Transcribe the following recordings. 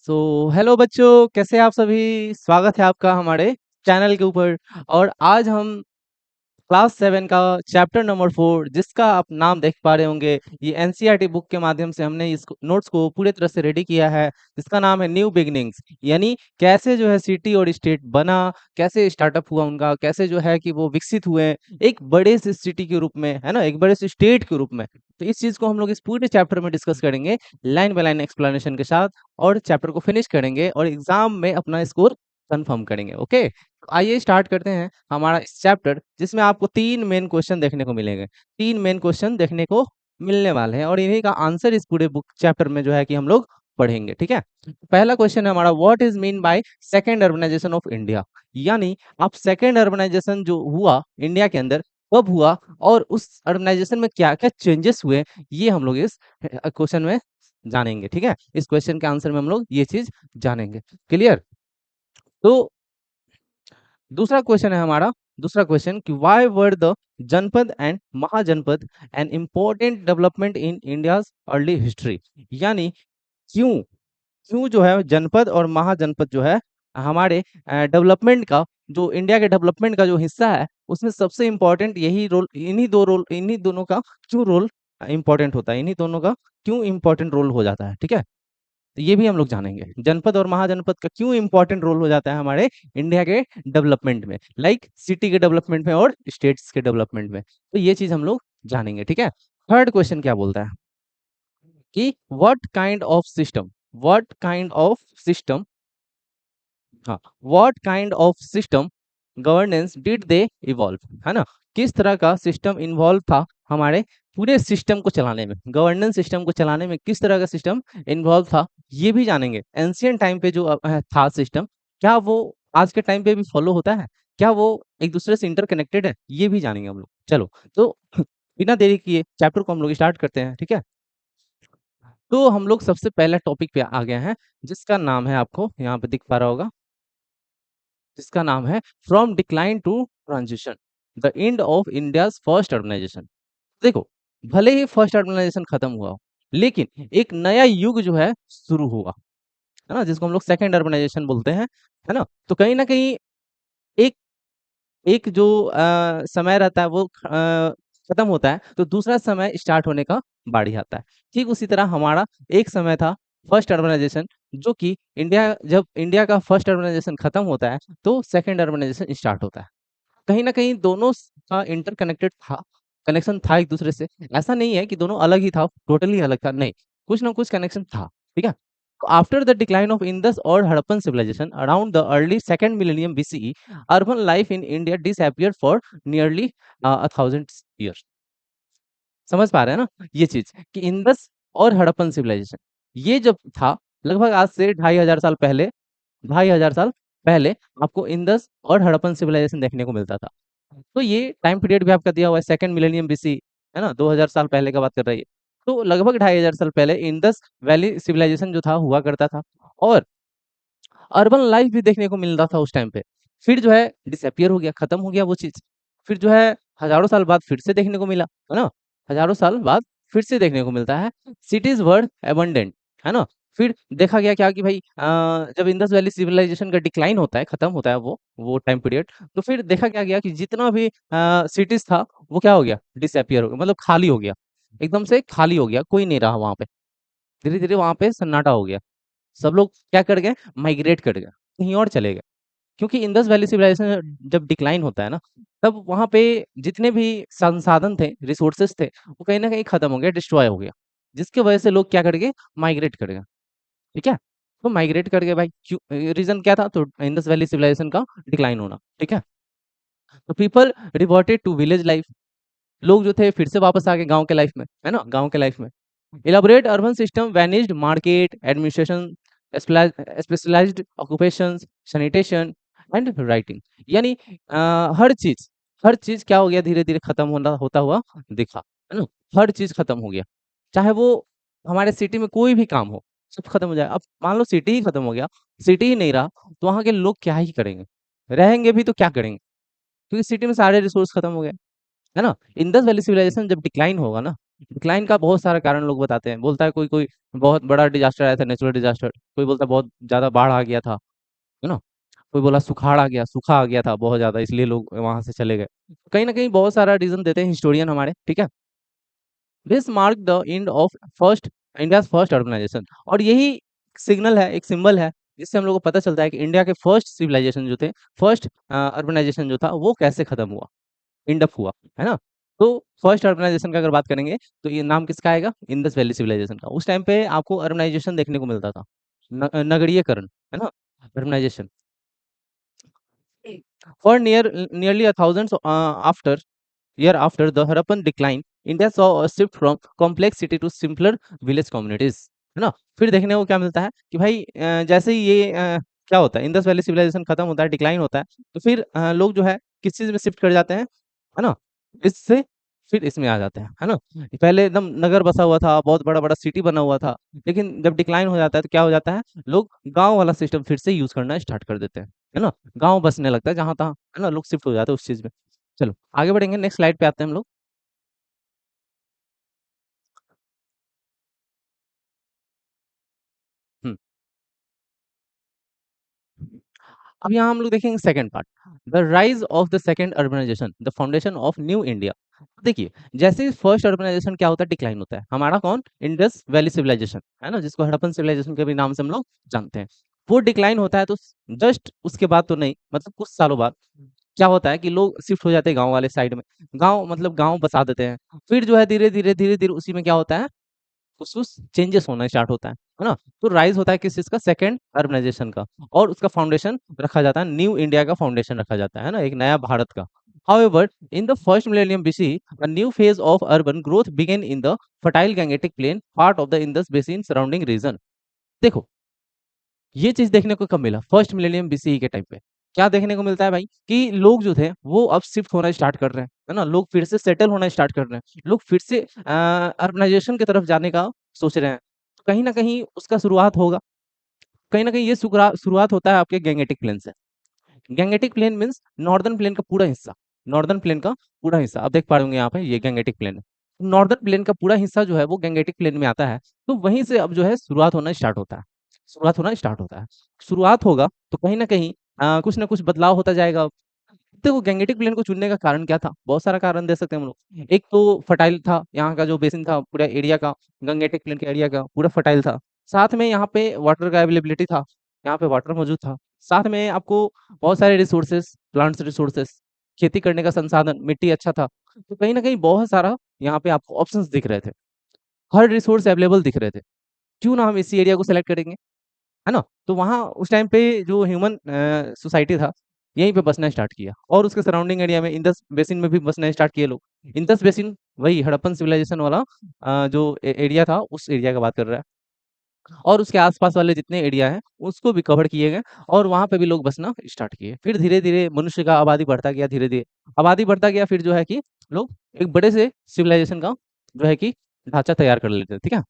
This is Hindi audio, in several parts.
हेलो बच्चों, कैसे हैं आप सभी। स्वागत है आपका हमारे चैनल के ऊपर। और आज हम क्लास 7 का चैप्टर नंबर 4, जिसका आप नाम देख पा रहे होंगे, ये एनसीईआरटी बुक के माध्यम से हमने इस नोट्स को पूरी तरह से रेडी किया है, जिसका नाम है न्यू बिगिनिंग्स। यानी कैसे जो है सिटी और स्टेट बना, कैसे स्टार्टअप हुआ उनका, कैसे जो है कि वो विकसित हुए एक बड़े से सिटी के रूप में, है ना, एक बड़े से स्टेट के रूप में। तो इस चीज को हम लोग इस पूरे चैप्टर में डिस्कस करेंगे, लाइन बाय लाइन एक्सप्लेनेशन के साथ, और चैप्टर को फिनिश करेंगे और एग्जाम में अपना स्कोर कंफर्म करेंगे। ओके, आइए स्टार्ट करते हैं हमारा इस चैप्टर, जिसमें आपको 3 मेन क्वेश्चन देखने को मिलेंगे। 3 मेन क्वेश्चन देखने को मिलने वाले हैं और इन्हीं का आंसर इस पूरे बुक चैप्टर में जो है कि हम लोग पढ़ेंगे। ठीक है, पहला क्वेश्चन है हमारा, what is mean by second urbanisation of India. यानी आप सेकेंड अर्बनाइजेशन जो हुआ इंडिया के अंदर कब हुआ, और उस अर्बनाइजेशन में क्या क्या चेंजेस हुए, ये हम लोग इस क्वेश्चन में जानेंगे। ठीक है, इस क्वेश्चन के आंसर में हम लोग ये चीज जानेंगे। क्लियर। तो दूसरा क्वेश्चन है हमारा, दूसरा क्वेश्चन कि why were the janapada and mahajanapada an important development in India's early history. यानी क्यों, क्यों जो है जनपद और महाजनपद जो है हमारे डेवलपमेंट का, जो इंडिया के डेवलपमेंट का जो हिस्सा है, उसमें सबसे इम्पोर्टेंट यही रोल, इन्हीं दो रोल, इन्हीं दोनों का क्यों रोल इम्पोर्टेंट होता है, इन्हीं दोनों का क्यों इम्पोर्टेंट रोल हो जाता है। ठीक है, तो ये भी हम लोग जानेंगे, जनपद और महाजनपद का क्यों इंपॉर्टेंट रोल हो जाता है हमारे इंडिया के डेवलपमेंट में, लाइक सिटी के डेवलपमेंट में और स्टेट्स के डेवलपमेंट में। तो ये चीज हम लोग जानेंगे। ठीक है, थर्ड क्वेश्चन क्या बोलता है कि what kind of system, what kind of system, हाँ, what kind of system governance did they evolve, है ना, किस तरह का सिस्टम इन्वॉल्व था हमारे पूरे सिस्टम को चलाने में, गवर्नेंस सिस्टम को चलाने में किस तरह का सिस्टम इन्वॉल्व था, ये भी जानेंगे। एंशियंट टाइम पे जो था सिस्टम, क्या वो आज के टाइम पे भी फॉलो होता है, क्या वो एक दूसरे से इंटरकनेक्टेड है, ये भी जानेंगे हम लोग। चलो, तो बिना देरी किए चैप्टर को हम लोग स्टार्ट करते हैं। ठीक है, तो हम लोग सबसे पहले टॉपिक पे आ गए हैं, जिसका नाम है, आपको यहाँ पे दिख पा रहा होगा, जिसका नाम है from decline to transition, the end of India's first urbanisation. देखो, भले ही फर्स्ट अर्बनाइजेशन खत्म हुआ हो, लेकिन एक नया युग जो है शुरू हुआ, है ना, जिसको हम लोग सेकेंड अर्बनाइजेशन बोलते हैं, है ना। तो कहीं ना कहीं एक एक जो समय रहता है वो खत्म होता है, तो दूसरा समय स्टार्ट होने का बारी आता है। ठीक उसी तरह हमारा एक समय था फर्स्ट अर्बनाइजेशन, जो कि जब इंडिया का फर्स्ट अर्बनाइजेशन खत्म होता है, तो सेकेंड अर्बनाइजेशन स्टार्ट होता है। कहीं न कहीं दोनों का इंटरकनेक्टेड था, कनेक्शन था एक दूसरे से। ऐसा नहीं है कि दोनों अलग ही था, टोटली अलग था, नहीं, कुछ ना कुछ कनेक्शन था। ठीक है? तो after the decline of Indus और Harappan civilization around the early second millennium BCE, urban life in India disappeared for nearly 1000 years. समझ पा रहे हैं ना ये चीज़ कि इंडस और हड़प्पन सिविलाइजेशन, ये जब था लगभग आज से 2500 साल पहले, 2500 साल पहले आपको इंडस और हड़प्पन सिविलाइजेशन देखने को मिलता था। तो ये टाइम पीरियड भी आपका दिया हुआ है, सेकंड मिलेनियम बीसी, है ना, 2000 साल पहले का बात कर रही है। तो लगभग 2500 साल पहले इंडस वैली सिविलाइजेशन जो था हुआ करता था, और अर्बन लाइफ भी देखने को मिल रहा था उस टाइम पे। फिर जो है डिसअपियर हो गया, खत्म हो गया वो चीज। फिर जो है हजारों साल बाद फिर से देखने को मिला, है ना, हजारों साल बाद फिर से देखने को मिलता है। सिटीज वर एबंडेंट, है ना। फिर देखा गया क्या कि भाई जब इंडस वैली सिविलाइजेशन का डिक्लाइन होता है, खत्म होता है वो टाइम पीरियड, तो फिर देखा क्या गया कि जितना भी सिटीज था वो क्या हो गया, डिसअपियर हो गया, मतलब खाली हो गया, एकदम से खाली हो गया, कोई नहीं रहा वहां पे। धीरे धीरे वहां पे सन्नाटा हो गया, सब लोग क्या कर गए, माइग्रेट कर गए, कहीं और चले गए। क्योंकि इंडस वैली सिविलाइजेशन जब डिक्लाइन होता है ना, तब वहां पे जितने भी संसाधन थे, रिसोर्सेस थे, वो कहीं ना कहीं खत्म हो गया, डिस्ट्रॉय हो गया, जिसकी वजह से लोग क्या कर गए, माइग्रेट कर गए। ठीक है, तो माइग्रेट कर गए भाई, क्यों, रीजन क्या था, तो इंडस वैली सिविलाइजेशन का डिक्लाइन होना। ठीक है, तो people reverted to village life, लोग जो थे फिर से वापस आ गए गांव के लाइफ में, है ना, गांव के लाइफ में। elaborate urban system vanished, market administration, specialized occupations, sanitation and writing। यानी हर चीज क्या हो गया, धीरे धीरे खत्म होना होता हुआ दिखा, है ना। हर चीज खत्म हो गया, चाहे वो हमारे सिटी में कोई भी काम हो, सब खत्म हो जाए। अब मान लो सिटी ही खत्म हो गया, सिटी ही नहीं रहा, तो वहां के लोग क्या ही करेंगे, रहेंगे भी तो क्या करेंगे, क्योंकि सिटी में सारे रिसोर्स खत्म हो गए, है ना। इंडस वैली सिविलाइजेशन जब डिक्लाइन होगा ना, डिक्लाइन का बहुत सारा कारण लोग बताते हैं, बोलता है कोई कोई बहुत बड़ा डिजास्टर आया था, नेचुरल डिजास्टर, कोई बोलता है बहुत ज्यादा बाढ़ आ गया था, है ना, कोई बोला सुखाड़ आ गया, सूखा आ गया था बहुत ज्यादा इसलिए लोग वहां से चले गए। कहीं ना कहीं बहुत सारा रीजन देते हैं हिस्टोरियन हमारे, ठीक है। This mark the end of first India first urbanisation, और यही सिग्नल है, एक सिंबल है, जिससे हम लोग को पता चलता है कि इंडिया के फर्स्ट सिविलाइजेशन जो थे, फर्स्ट अर्बनाइजेशन जो था वो कैसे खत्म हुआ, एंड अप हुआ, है ना। तो फर्स्ट अर्बनाइजेशन का अगर बात करेंगे तो ये नाम किसका आएगा, इंडस वैली सिविलाइजेशन का। उस टाइम पे आपको अर्बनाइजेशन देखने को मिलता था, नगरीयकरण, है ना, urbanisation. For nearly a thousand year after the Harappan decline, India saw a shift from complex city to simpler village communities, है ना। फिर देखने को क्या मिलता है कि भाई जैसे ही ये क्या होता है, इंडस वैली सिविलाइजेशन खत्म होता है, डिक्लाइन होता है, तो फिर लोग जो है किस चीज में शिफ्ट कर जाते हैं, है ना, इससे फिर इसमें आ जाते हैं, है ना। पहले एकदम नगर बसा हुआ था, बहुत बड़ा बड़ा सिटी बना हुआ था, लेकिन जब डिक्लाइन हो जाता है तो क्या हो जाता है, लोग गांव वाला सिस्टम फिर से यूज करना स्टार्ट कर देते हैं, है ना। गांव बसने लगता है जहां तहाँ, है ना, लोग शिफ्ट हो जाते हैं उस चीज में। चलो आगे बढ़ेंगे, नेक्स्ट स्लाइड पे आते हैं हम लोग। हम्म, अब यहाँ हम लोग देखेंगे second part, the rise of the second urbanisation, the foundation of new India. देखिए, जैसे फर्स्ट अर्बनाइजेशन क्या होता है, डिक्लाइन होता है, हमारा कौन, इंडस वैली सिविलाइजेशन, है ना, जिसको हड़प्पन सिविलाइजेशन के भी नाम से हम लोग जानते हैं। वो डिक्लाइन होता है तो जस्ट उसके बाद तो नहीं, मतलब कुछ सालों बाद क्या होता है कि लोग शिफ्ट हो जाते हैं गांव वाले साइड में, गांव मतलब गांव बसा देते हैं। फिर जो है धीरे धीरे उसी में क्या होता है, कुछ चेंजेस होना स्टार्ट होता है ना। तो राइज होता है किस चीज का, सेकंड अर्बनाइजेशन का, और उसका फाउंडेशन रखा जाता है, न्यू इंडिया का फाउंडेशन रखा जाता है ना, एक नया भारत का। However, in the first millennium BC, a new phase of urban growth began in the fertile Gangetic Plain, part of the Indus Basin surrounding region. देखो, ये चीज देखने को कब मिला, फर्स्ट मिलेनियम बीसीई के टाइम पे। क्या देखने को मिलता है भाई, कि लोग जो थे वो अब शिफ्ट होना स्टार्ट कर रहे हैं, है ना, लोग फिर से सेटल होना स्टार्ट कर रहे हैं, लोग फिर से अर्बनाइजेशन की तरफ जाने का सोच रहे हैं। तो कहीं ना कहीं उसका शुरुआत होगा, कहीं ना कहीं ये शुरुआत होता है आपके गैंगेटिक प्लेन से। Gangetic plain means northern plain का पूरा हिस्सा, नॉर्दर्न प्लेन का पूरा हिस्सा, आप देख पा रहे होंगे यहाँ पे ये गैंगेटिक प्लेन है। नॉर्दर्न प्लेन का पूरा हिस्सा जो है वो गैंगेटिक प्लेन में आता है, तो वहीं से अब जो है शुरुआत होना स्टार्ट होता है, शुरुआत होना स्टार्ट होता है। शुरुआत होगा तो कहीं कुछ ना कुछ बदलाव होता जाएगा। देखो, गैंगेटिक प्लेन को चुनने का कारण क्या था, बहुत सारा कारण दे सकते हैं हम लोग। एक तो फर्टाइल था, यहाँ का जो बेसिन था पूरा एरिया का, गंगेटिक प्लेन के एरिया का पूरा फर्टाइल था। साथ में यहाँ पे वाटर का अवेलेबिलिटी था, यहाँ पे वाटर मौजूद था। साथ में आपको बहुत सारे रिसोर्सेस, प्लांट्स रिसोर्सेस, खेती करने का संसाधन, मिट्टी अच्छा था। तो कहीं ना कहीं बहुत सारा यहाँ पे आपको ऑप्शंस दिख रहे थे, हर रिसोर्स अवेलेबल दिख रहे थे। क्यों ना हम इसी एरिया को सेलेक्ट करेंगे, है ना। तो वहाँ उस टाइम पे जो ह्यूमन सोसाइटी था, यहीं पे बसना स्टार्ट किया, और उसके सराउंडिंग एरिया में इंदस बेसिन में भी बसना स्टार्ट किए लोग। इंदस बेसिन वही हड़प्पन सिविलाइजेशन वाला जो एरिया था, उस एरिया का बात कर रहा है, और उसके आसपास वाले जितने एरिया हैं उसको भी कवर किए गए, और वहां पे भी लोग बसना स्टार्ट किए। फिर धीरे धीरे मनुष्य का आबादी बढ़ता गया, धीरे धीरे आबादी बढ़ता गया, फिर जो है कि लोग एक बड़े से सिविलाइजेशन का जो है कि ढांचा तैयार कर लेते हैं, ठीक है।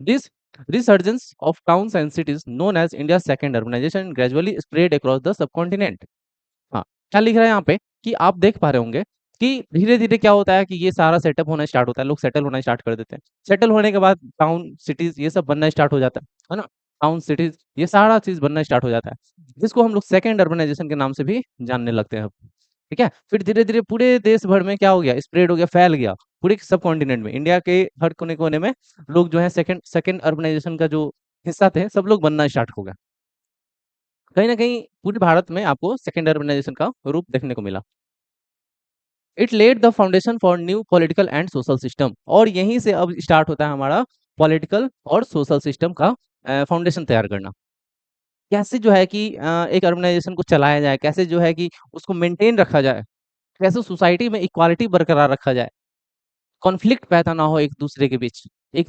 This resurgence of towns and cities, known as India's second urbanization, gradually spread across the subcontinent. हाँ, क्या लिख रहा है यहाँ पे, कि आप देख पा रहे होंगे कि धीरे धीरे क्या होता है कि ये सारा सेटअप होना स्टार्ट होता है, लोग सेटल होना स्टार्ट कर देते हैं। सेटल होने के बाद टाउन सिटीज ये सब बनना स्टार्ट हो जाता है ना, टाउन सिटीज ये सारा चीज बनना स्टार्ट हो जाता है, जिसको हम लोग सेकेंड अर्बनाइजेशन के नाम से भी जानने लगते हैं अब, ठीक है। फिर धीरे धीरे पूरे देश भर में क्या हो गया, स्प्रेड हो गया, फैल गया, पूरे सब कॉन्टिनेंट में, इंडिया के हर कोने कोने में लोग जो है सेकंड सेकंड अर्बनाइजेशन का जो हिस्सा थे सब लोग बनना स्टार्ट हो गया। कहीं ना कहीं पूरे भारत में आपको सेकंड अर्बनाइजेशन का रूप देखने को मिला। It led the foundation for new political and social system, और यहीं से अब स्टार्ट होता है हमारा पॉलिटिकल और सोशल सिस्टम का फाउंडेशन तैयार करना। कैसे जो है कि एक ऑर्गेनाइजेशन को चलाया जाए, कैसे जो है कि उसको मेंटेन रखा जाए, कैसे सोसाइटी में इक्वालिटी बरकरार रखा जाए, कॉन्फ्लिक्ट पैदा ना हो एक दूसरे के बीच, एक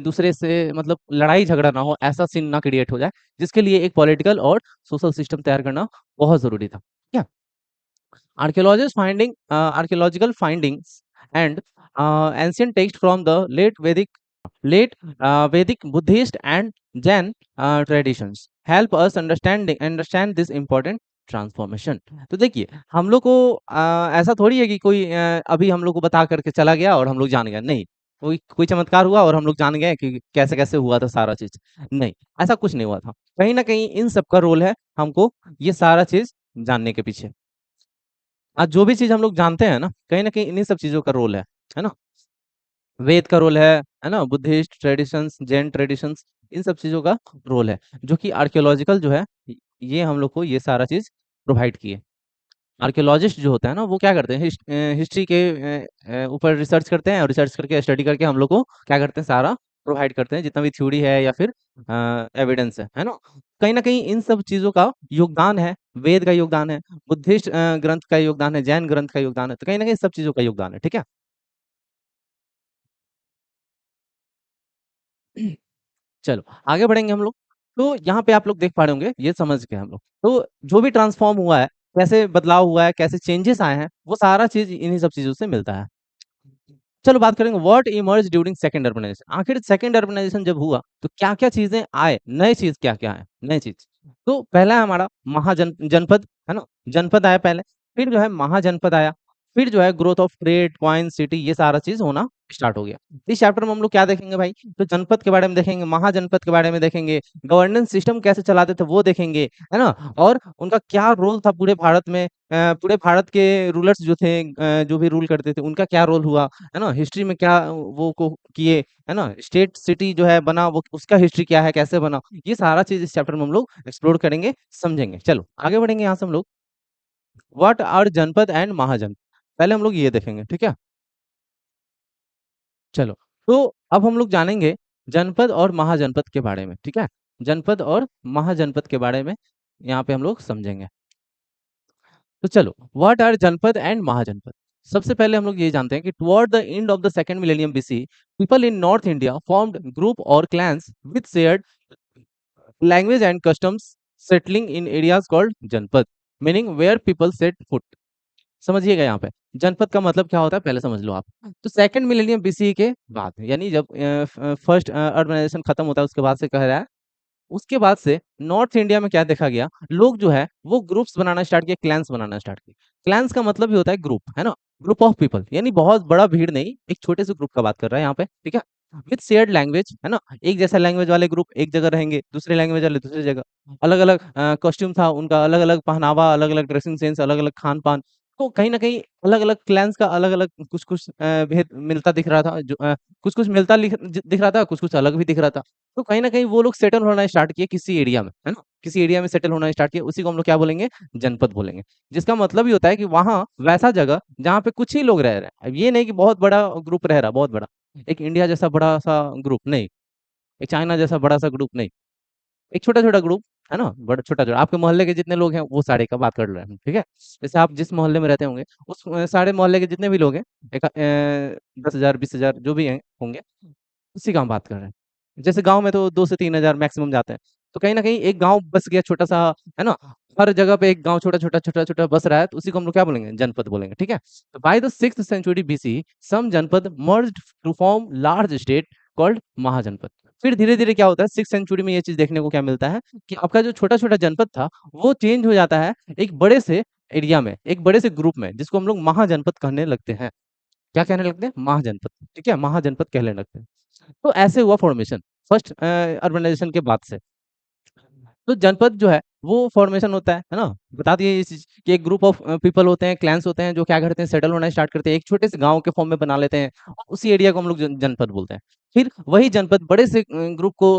दूसरे से मतलब लड़ाई झगड़ा ना हो, ऐसा सीन ना क्रिएट हो जाए, जिसके लिए एक पॉलिटिकल और सोशल सिस्टम तैयार करना बहुत जरूरी था, क्या। Archaeological findings and ancient text from the late Vedic, Buddhist and Jain traditions help us understand this important. Transformation. तो देखिए, हम लोग को ऐसा थोड़ी है कि कोई अभी हम लोग को बता करके चला गया और हम लोग जान गए, नहीं। कोई कोई चमत्कार हुआ और हम लोग जान गए कि कैसे-कैसे हुआ था सारा चीज़, नहीं, ऐसा कुछ नहीं हुआ था। कहीं न कहीं इन सब का रोल है हमको ये सारा चीज़ जानने के पीछे। आज जो भी चीज़ हम लोग जानते हैं ना, कहीं न कहीं इन्हीं सब चीज़ों का रोल है ना? वेद का रोल है ना? बुद्धिस्ट ट्रेडिशंस, जैन ट्रेडिशंस, इन सब चीज़ों का रोल है, जो कि आर्कियोलॉजिकल जो है, ये हम लोग को ये सारा चीज़ प्रोवाइड किए। आर्कियोलॉजिस्ट जो होता है ना, वो क्या करते हैं, हिस्ट्री के ऊपर रिसर्च करते हैं और रिसर्च करके स्टडी करके हम लोग को क्या करते हैं, सारा प्रोवाइड करते हैं, जितना भी थ्योरी है या फिर एविडेंस है ना? कहीं न कहीं इन सब चीज़ों का योगदान है, वेद का योगदान है, बुद्धिस्ट ग्रंथ का योगदान है, जैन ग्रंथ का योगदान है, तो कहीं न कहीं सब चीज़ों का योगदान है, ठीक है? चलो, आगे बढ़ेंगे हम लोग। तो यहाँ पे आप लोग देख पा रहे होंगे, ये समझ गए हम लोग। तो जो भी ट्रांसफ़ॉर्म हुआ है, कैसे बदलाव हुआ है, कैसे चेंजेस आए हैं, वो सारा चीज़ इन्हीं सब चीज़ों से मिलता है। चलो बात करेंगे what emerged during second urbanisation. आखिर सेकंड अर्बनाइजेशन जब हुआ, तो क्या-क्या चीज़ें आए, नए चीज़ क्या-क्या आए, नए चीज़। तो पहला है हमारा जनपद, है ना? जनपद आया पहले, फिर जो है महाजनपद आया, फिर जो है growth of trade, coin, city, ये सारा चीज़ होना स्टार्ट हो गया। इस चैप्टर में हम लोग क्या देखेंगे भाई? तो जनपद के बारे में देखेंगे, महाजनपद के बारे में देखेंगे, गवर्नेंस सिस्टम कैसे चलाते थे वो देखेंगे, है ना? और उनका क्या रोल था पूरे भारत में, पूरे भारत के रूलर्स जो थे, जो भी रूल करते थे, उनका क्या रोल हुआ, है ना? हिस्ट्री में क्या वो को किए, है ना? स्टेट सिटी जो है बना, वो उसका हिस्ट्री क्या है, कैसे बना? ये सारा चीज़ इस चैप्टर में हम लोग एक्सप्लोर करेंगे, समझेंगे। चलो, आगे बढ़ेंगे यहाँ से हम लोग। व्हाट आर जनपद एंड महाजन? पहले हम लोग ये देखेंगे, ठीक है? चलो, तो अब हम लोग जानेंगे जनपद और महाजनपद के बारे में, ठीक है? जनपद और महाजनपद के बारे में यहाँ पे हम लोग समझेंगे। तो चलो, what are janapada and mahajanapada? सबसे पहले हम लोग ये जानते हैं कि toward the end of the second millennium BC, people in North India formed group और clans with shared language and customs settling in areas called janapada, meaning where people set foot. समझिएगा यहाँ पे, जनपद का मतलब क्या होता है पहले समझ लो आप। तो सेकंड मिलेनियम बीसी के बाद, यानी जब फर्स्ट अर्बनाइजेशन खत्म होता है, उसके बाद से कह रहा है, उसके बाद से नॉर्थ इंडिया में क्या देखा गया, लोग जो है वो ग्रुप्स बनाना स्टार्ट किए, क्लैंस बनाना स्टार्ट किए। क्लैंस का मतलब ही होता है ग्रुप, है ना? ग्रुप ऑफ पीपल, यानी बहुत बड़ा भीड़ नहीं, एक छोटे से ग्रुप का बात कर रहा है यहाँ पे, ठीक है? विद शेयर्ड लैंग्वेज, है ना? एक जैसा लैंग्वेज वाले ग्रुप एक जगह रहेंगे, दूसरे लैंग्वेज वाले दूसरी जगह। अलग अलग कॉस्ट्यूम था उनका, अलग अलग पहनावा, अलग अलग ड्रेसिंग सेंस, अलग अलग खान पान। तो कहीं ना कहीं अलग अलग क्लैंस का अलग अलग कुछ कुछ भेद मिलता दिख रहा था, जो कुछ कुछ मिलता दिख रहा था, कुछ कुछ अलग भी दिख रहा था। तो कहीं न कहीं वो लोग सेटल होना स्टार्ट किए किसी एरिया में, है ना? किसी एरिया में सेटल होना स्टार्ट किए, उसी को हम लोग क्या बोलेंगे? जनपद बोलेंगे। जिसका मतलब ये होता है कि वहाँ वैसा जगह जहाँ पे कुछ ही लोग रह रहे हैं। अब ये नहीं कि बहुत बड़ा ग्रुप रह रहा है, बहुत बड़ा। एक इंडिया जैसा बड़ा-सा ग्रुप नहीं, एक चाइना जैसा बड़ा-सा ग्रुप नहीं। एक छोटा-छोटा ग्रुप, है ना? बड़ा छोटा-छोटा, आपके मोहल्ले के जितने लोग हैं, वो सारे का बात कर रहे हैं हम, ठीक है? जैसे आप जिस मोहल्ले में रहते होंगे, उस सारे मोहल्ले के जितने भी लोग हैं, 10,000 20,000 जो भी हैं होंगे, उसी का हम बात कर रहे हैं। जैसे गाँव में तो 2 से 3,000 मैक्सिमम जाते हैं। तो कहीं न कहीं एक गाँव बस गया छोटा-सा, है ना? हर जगह पे एक गाँव छोटा-छोटा, छोटा-छोटा बस रहा है, तो उसी को हम लोग क्या बोलेंगे? जनपद बोलेंगे, ठीक है? तो by the 6th century BC, some janapada merged to form large state called mahajanapada. फिर धीरे-धीरे क्या होता है, 6th सेंचुरी में ये चीज़ देखने को क्या मिलता है कि आपका जो छोटा-छोटा जनपद था, वो चेंज हो जाता है एक बड़े से एरिया में, एक बड़े से ग्रुप में, जिसको हम लोग महाजनपद कहने लगते हैं। क्या कहने लगते हैं? महाजनपद, ठीक है? महाजनपद कहने लगते हैं। तो ऐसे हुआ फॉर्मेशन फर्स्ट अर्बनाइजेशन के बाद से। तो जनपद जो है वो फॉर्मेशन होता है ना? बता दिए ये चीज़ कि एक ग्रुप ऑफ पीपल होते हैं, क्लैन्स होते हैं, जो क्या करते हैं, सेटल होना स्टार्ट करते हैं, एक छोटे से गाँव के फॉर्म में बना लेते हैं और उसी एरिया को हम लोग जनपद बोलते हैं। फिर वही जनपद बड़े से ग्रुप को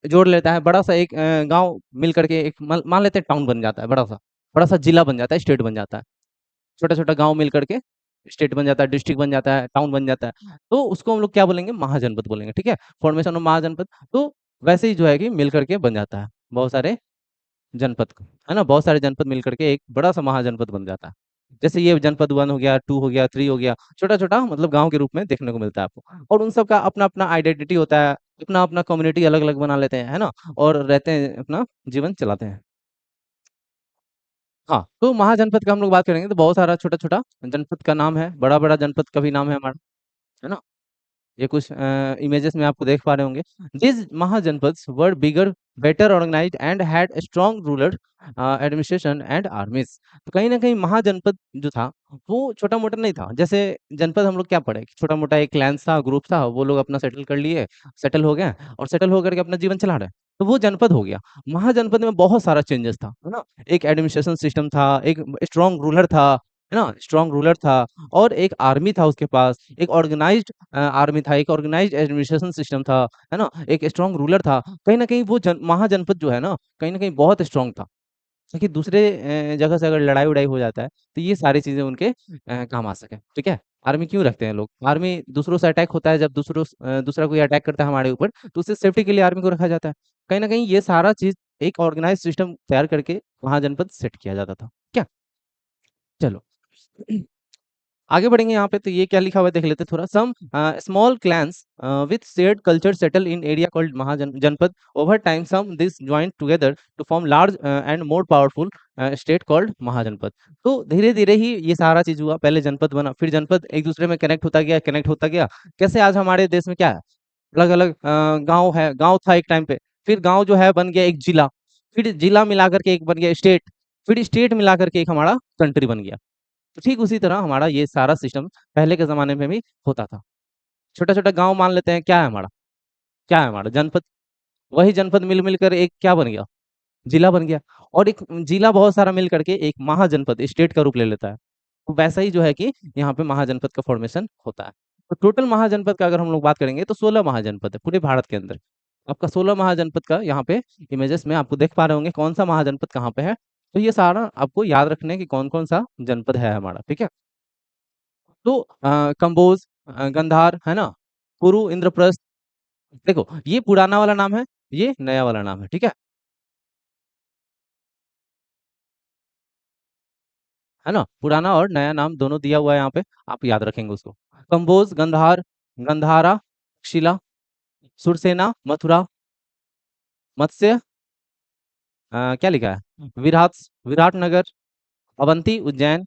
जोड़ लेता है, बड़ा सा एक गाँव मिल करके एक मान लेते हैं टाउन बन जाता है, बड़ा सा जिला बन जाता है, स्टेट बन जाता है। छोटा-छोटा गाँव मिल करके स्टेट बन जाता है, डिस्ट्रिक्ट बन जाता है, टाउन बन जाता है। तो उसको हम लोग क्या बोलेंगे? महाजनपद बोलेंगे, ठीक है? Formation of mahajanapada. तो वैसे ही जो है कि मिल करके बन जाता है, बहुत सारे जनपद, है ना? बहुत सारे जनपद मिल करके एक बड़ा-सा महाजनपद बन जाता है। जैसे ये जनपद 1 हो गया, 2 हो गया, 3 हो गया, छोटा-छोटा मतलब गाँव के रूप में देखने को मिलता है आपको। और उन सब का अपना-अपना आइडेंटिटी होता है, अपना-अपना कम्युनिटी अलग-अलग बना लेते हैं, है ना? और रहते हैं, अपना जीवन चलाते हैं। हाँ, तो महाजनपद का हम लोग बात करेंगे तो बहुत सारा छोटा-छोटा जनपद का नाम है, बड़ा-बड़ा जनपद का भी नाम है हमारा, है ना? ये कुछ इमेजेस में आपको देख पा रहे होंगे। These mahajanapadas were bigger, better organized and had a strong ruler, administration and armies। तो कहीं न कहीं महाजनपद जो था, वो छोटा-मोटा नहीं था। जैसे जनपद हम लोग क्या पढ़े कि छोटा-मोटा एक क्लैन्स था, ग्रुप था, वो लोग अपना सेटल कर लिए, सेटल हो गए और सेटल होकर के अपना जीवन चला रहे हैं। तो वो जनपद हो गया। महाजनपद में बहुत सारा चेंजेस था, है ना? एक एडमिनिस्ट्रेशन सिस्टम था, एक स्ट्रॉन्ग रूलर था, है ना? स्ट्रॉन्ग रूलर था और एक आर्मी था उसके पास, एक ऑर्गेनाइज्ड आर्मी था, एक ऑर्गेनाइज्ड एडमिनिस्ट्रेशन सिस्टम था, है ना? एक स्ट्रॉन्ग रूलर था। कहीं न कहीं वो महाजनपद जो है ना, कहीं न कहीं बहुत स्ट्रॉन्ग था। ताकि दूसरे जगह से अगर लड़ाई-वड़ाई हो जाता है, तो ये सारी चीज़ें उनके काम आ सकें, ठीक है? आर्मी क्यों रखते हैं लोग? आर्मी दूसरों से अटैक होता है जब दूसरा कोई अटैक करता है हमारे ऊपर, तो उससे सेफ्टी के लिए आर्मी को रखा जाता है। कहीं न कहीं ये सारा चीज़ एक ऑर्गेनाइज़्ड सिस्टम तैयार करके महाजनपद सेट किया जाता था। क्या? चलो। आगे बढ़ेंगे यहाँ पे तो ये क्या लिखा हुआ है देख लेते हैं थोड़ा। Some small clans with shared culture settle in area called janapada. Over time some this joint together to form large and more powerful state called mahajanapada. तो धीरे-धीरे ही ये सारा चीज़ हुआ। पहले जनपद बना, फिर जनपद एक दूसरे में कनेक्ट होता गया। कैसे आज हमारे देश में क्या है, अलग-अलग गाँव है, गाँव था एक टाइम पे, फिर गाँव जो है बन गया एक जिला, फिर जिला मिला कर के एक बन गया स्टेट, फिर स्टेट मिला कर के एक हमारा कंट्री बन गया। तो ठीक उसी तरह हमारा ये सारा सिस्टम पहले के ज़माने में भी होता था। छोटा-छोटा गाँव मान लेते हैं, क्या है हमारा जनपद। वही जनपद मिल-मिल कर एक क्या बन गया, जिला बन गया और एक जिला बहुत सारा मिल करके एक महाजनपद, स्टेट का रूप ले लेता है। तो वैसा ही जो है कि यहाँ पे महाजनपद का फॉर्मेशन होता है। तो टोटल महाजनपद का अगर हम लोग बात करेंगे तो 16 महाजनपद है पूरे भारत के अंदर। आपका 16 महाजनपद का यहाँ पे इमेजेस में आपको देख पा रहे होंगे कौन-सा महाजनपद कहाँ पे है। तो ये सारा आपको याद रखना है कि कौन-कौन सा जनपद है हमारा, ठीक है? तो कंबोज, गंधार, है ना? कुरु, इंद्रप्रस्थ, देखो ये पुराना वाला नाम है, ये नया वाला नाम है, ठीक है? है ना? पुराना और नया नाम दोनों दिया हुआ है यहाँ पे, आप याद रखेंगे उसको। कंबोज, गंधार, गंधारा, शिला, सुरसेना, मथुरा, मत्स्य, क्या लिखा है? विराटनगर, अवंती, उज्जैन,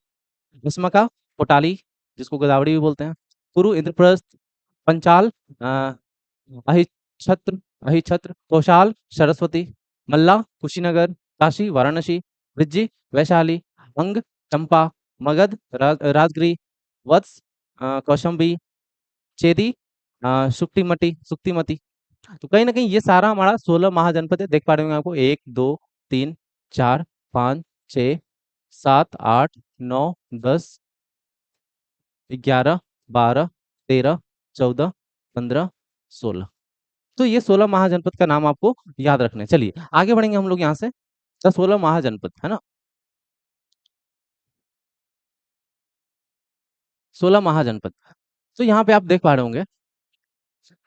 भस्मका, कोटाली, जिसको गोदावरी भी बोलते हैं, कुरु, इंद्रप्रस्थ, पंचाल, अ, अहिच्छत्र अहिच्छत्र, कौशाल, सरस्वती, मल्ला, कुशीनगर, काशी, वाराणसी, वृज्जी, वैशाली, अंग, चंपा, मगध, राजगिरी, वत्स, कौशाम्बी, चेदी, सुक्तिमती। तो कहीं न कहीं ये सारा हमारा 16 महाजनपद है, देख पा रहे होंगे आपको 1, 2, 3, 4, 5, 6, 7, 8, 9, 10, 11, 12, 13, 14, 15, 16। तो ये 16 महाजनपद का नाम आपको याद रखना है। चलिए, आगे बढ़ेंगे हम लोग यहाँ से। तो 16 महाजनपद, है ना? 16 महाजनपद। तो यहाँ पे आप देख पा रहे होंगे,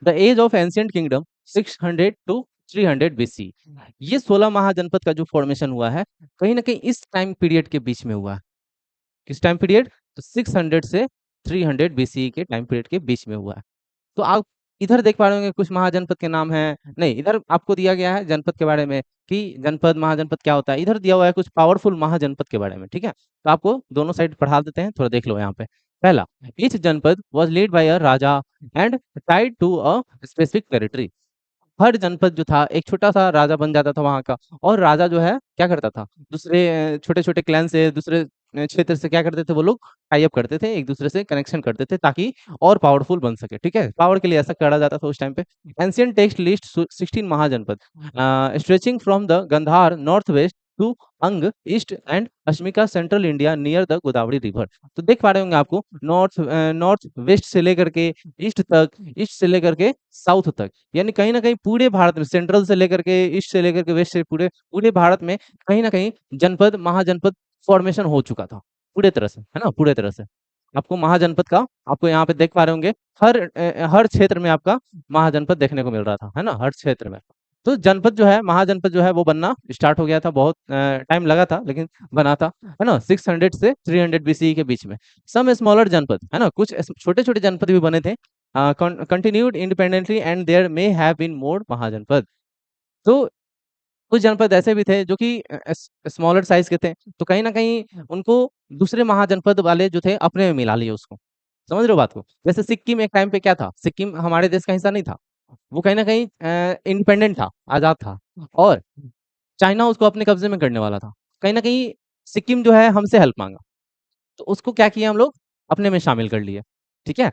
the age of ancient kingdom 600 to 300 BC. ये 16 महाजनपद का जो फॉर्मेशन हुआ है, कहीं न कहीं इस टाइम पीरियड के बीच में हुआ है। किस टाइम पीरियड? तो 600 से 300 बीसीई के टाइम पीरियड के बीच में हुआ है। तो आप इधर देख पा रहे होंगे कुछ महाजनपद के नाम हैं, नहीं इधर आपको दिया गया है जनपद के बारे में कि जनपद, महाजनपद क्या होता है। इधर दिया हुआ है कुछ पावरफुल महाजनपद के बारे में, ठीक है? तो आपको दोनों साइड पढ़ा देते हैं, थोड़ा देख लो यहाँ पे। पहला, each janapada was lead by a raja and tied to a specific territory. हर जनपद जो था एक छोटा-सा राजा बन जाता था वहाँ का और राजा जो है क्या करता था, दूसरे छोटे-छोटे क्लैन से, दूसरे क्षेत्र से क्या करते थे वो लोग टाई अप करते थे, एक-दूसरे से कनेक्शन करते थे ताकि और पावरफुल बन सके, ठीक है? पावर के लिए ऐसा करा जाता था उस टाइम पे। Ancient text list 16 mahajanapada stretching from the Gandhara north west to Anga east and Ashmaka central India near the Godavari river. तो देख पा रहे होंगे आपको नॉर्थ वेस्ट से लेकर के ईस्ट तक, ईस्ट से लेकर के साउथ तक, यानी कहीं न कहीं पूरे भारत में सेंट्रल से लेकर के ईस्ट से लेकर के वेस्ट से पूरे पूरे भारत में कहीं न कहीं जनपद, महाजनपद फॉर्मेशन हो चुका था, पूरे तरह से, है ना? पूरे तरह से। आपको महाजनपद का आपको यहाँ पे देख पा रहे होंगे हर क्षेत्र में आपका महाजनपद देखने को मिल रहा था, है ना? हर क्षेत्र में। तो जनपद जो है, महाजनपद जो है वो बनना स्टार्ट हो गया था, बहुत टाइम लगा था लेकिन बना था, है ना? 600 से 300 बीसीई के बीच में। सम स्मॉलर जनपद, है ना? कुछ छोटे-छोटे जनपद भी बने थे। Continued independently and there may have been more mahajanapada. तो कुछ जनपद ऐसे भी थे जो कि स्मॉलर साइज़ के थे, तो कहीं न कहीं उनको दूसरे महाजनपद वाले जो थे अपने में मिला लिए उसको। समझ रहे हो बात को? जैसे सिक्किम एक टाइम पे क्या था? सिक्किम हमारे देश का हिस्सा नहीं था। वो कहीं न कहीं इंडिपेंडेंट था, आज़ाद था और चाइना उसको अपने कब्ज़े में करने वाला था। कहीं न कहीं सिक्किम जो है हमसे हेल्प माँगा, तो उसको क्या किया हम लोग अपने में शामिल कर लिए, ठीक है?